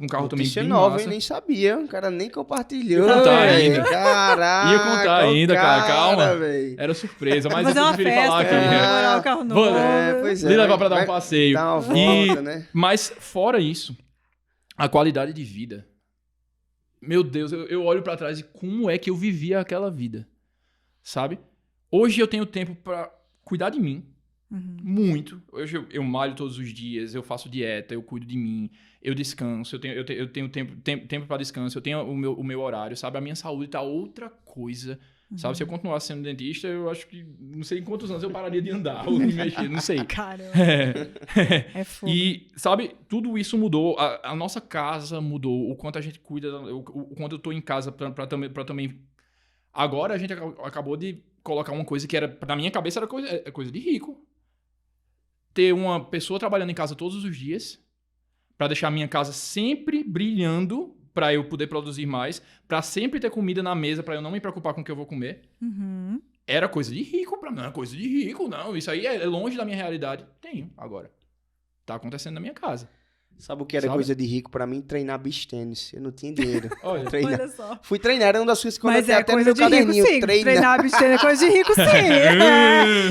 Um carro também Notícia bem nova, massa. hein? Nem sabia. O cara nem compartilhou. Ia contar véi. ainda. Caraca. Ia contar ainda, cara. Calma. Véi. Era surpresa, mas Fazer eu uma preferi festa, falar aqui. comemorar o carro novo. Pois é. Lhe levar pra dar um Vai passeio. dar uma volta, né? Mas, fora isso, a qualidade de vida. Meu Deus, eu olho pra trás e como é que eu vivia aquela vida, sabe? Hoje eu tenho tempo pra cuidar de mim, muito. Hoje eu malho todos os dias, eu faço dieta, eu cuido de mim, eu descanso, eu tenho tempo pra descanso, eu tenho o meu horário, sabe? A minha saúde tá outra coisa, sabe? Se eu continuasse sendo dentista, eu acho que não sei em quantos anos eu pararia de andar ou de mexer, não sei. Caramba. É fogo. E, sabe, tudo isso mudou. A nossa casa mudou. O quanto a gente cuida, o quanto eu tô em casa pra também... Agora a gente acabou de colocar uma coisa que era, na minha cabeça, era coisa de rico. Ter uma pessoa trabalhando em casa todos os dias pra deixar a minha casa sempre brilhando pra eu poder produzir mais, pra sempre ter comida na mesa, pra eu não me preocupar com o que eu vou comer. Era coisa de rico pra mim. Não é coisa de rico, não. Isso aí é longe da minha realidade. Tenho, agora. Tá acontecendo na minha casa. Sabe o que era coisa de rico pra mim? Treinar beach tênis. Eu não tinha dinheiro. Olha. Treinar. Olha só. Fui treinar, era uma das coisas que eu Mas anotei é até no coisa meu de rico, caderninho. sim. Treinar bicho é coisa de rico, sim.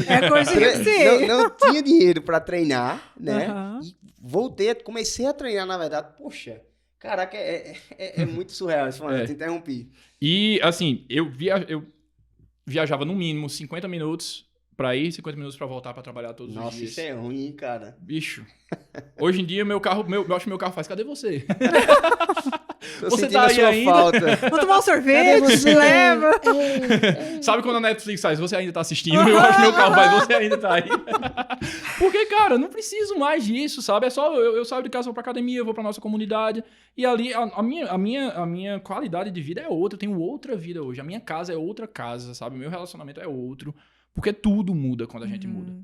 É coisa de rico, sim. Não tinha dinheiro pra treinar, né? Aham. E comecei a treinar, na verdade. Poxa, caraca, é muito surreal isso, mano. Eu te interrompi. E, assim, eu viajava no mínimo 50 minutos pra ir, 50 minutos pra voltar pra trabalhar todos os Nossa, dias. isso é ruim, hein, cara. Bicho. Hoje em dia, eu acho que meu carro faz. Cadê você? Tô Você sentindo tá a aí sua ainda? falta. Vamos tomar um sorvete, me leva. Sabe quando a Netflix faz, você ainda tá assistindo? Eu acho que meu carro faz, você ainda tá aí. Porque, cara, eu não preciso mais disso, sabe? É só eu saio de casa, vou pra academia, vou pra nossa comunidade. E ali, a minha qualidade de vida é outra. Eu tenho outra vida hoje. A minha casa é outra casa, sabe? O meu relacionamento é outro. Porque tudo muda quando a gente muda.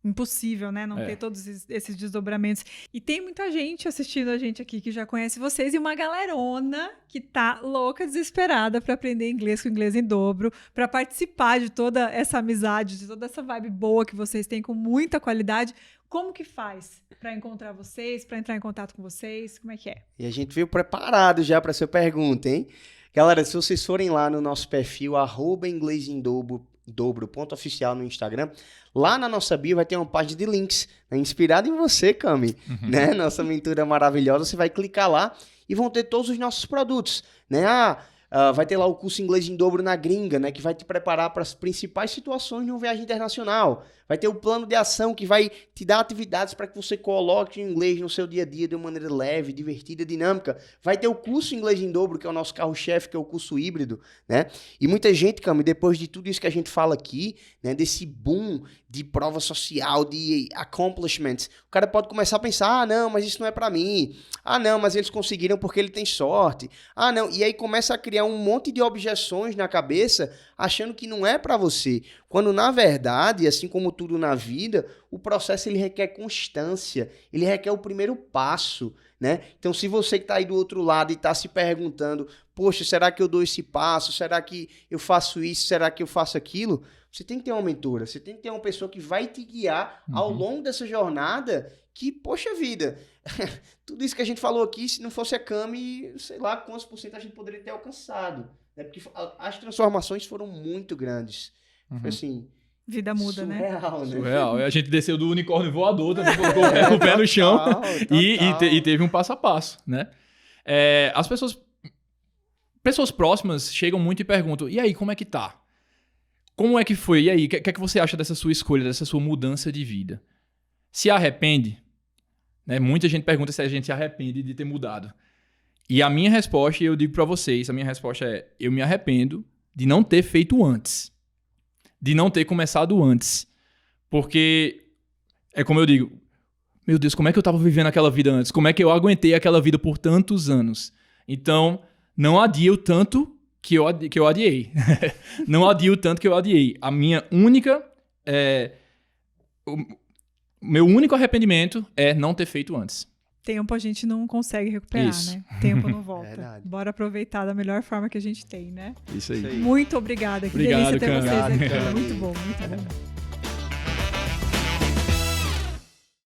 Impossível, né? Não ter todos esses desdobramentos. E tem muita gente assistindo a gente aqui que já conhece vocês e uma galerona que tá louca, desesperada pra aprender inglês com inglês em dobro, pra participar de toda essa amizade, de toda essa vibe boa que vocês têm com muita qualidade. Como que faz pra encontrar vocês, pra entrar em contato com vocês? Como é que é? E a gente veio preparado já pra sua pergunta, hein? Galera, se vocês forem lá no nosso perfil, @inglesemdobro.oficial no Instagram, lá na nossa bio vai ter uma página de links, né? Inspirada em você, Cami, né? Nossa mentora maravilhosa, você vai clicar lá e vão ter todos os nossos produtos, né? Vai ter lá o curso Inglês em Dobro na Gringa, né? Que vai te preparar para as principais situações de uma viagem internacional. Vai ter o plano de ação que vai te dar atividades para que você coloque o inglês no seu dia a dia de uma maneira leve, divertida, dinâmica. Vai ter o curso Inglês em Dobro, que é o nosso carro-chefe, que é o curso híbrido, né? E muita gente, Cami, depois de tudo isso que a gente fala aqui, né? Desse boom de prova social, de accomplishments, o cara pode começar a pensar, não, mas isso não é para mim. Não, mas eles conseguiram porque ele tem sorte. Não, e aí começa a criar um monte de objeções na cabeça, achando que não é para você. Quando, na verdade, assim como tudo na vida, o processo ele requer constância, ele requer o primeiro passo, né? Então, se você que está aí do outro lado e está se perguntando, poxa, será que eu dou esse passo? Será que eu faço isso? Será que eu faço aquilo? Você tem que ter uma mentora, você tem que ter uma pessoa que vai te guiar ao longo dessa jornada que, poxa vida, tudo isso que a gente falou aqui, se não fosse a Cami, sei lá quantos % a gente poderia ter alcançado, né? Porque as transformações foram muito grandes. Foi assim... Vida muda, surreal, né? Surreal. A gente desceu do unicórnio voador, também colocou o pé no chão e teve um passo a passo, né? As pessoas próximas chegam muito e perguntam, e aí, como é que tá? Como é que foi? E aí, o que é que você acha dessa sua escolha, dessa sua mudança de vida? Se arrepende? Né? Muita gente pergunta se a gente se arrepende de ter mudado. E a minha resposta, e eu digo pra vocês, a minha resposta é, eu me arrependo de não ter feito antes. De não ter começado antes. Porque é como eu digo, meu Deus, como é que eu tava vivendo aquela vida antes? Como é que eu aguentei aquela vida por tantos anos? Então, não adie o tanto que eu adiei. Não adie o tanto que eu adiei. A minha única... o meu único arrependimento é não ter feito antes. Tempo a gente não consegue recuperar, Isso. né? Tempo não volta. Verdade. Bora aproveitar da melhor forma que a gente tem, né? Isso aí. Isso aí. Muito obrigada. Que Obrigado, delícia ter Cami. vocês aqui. Obrigado, Cami. Muito bom, muito bom.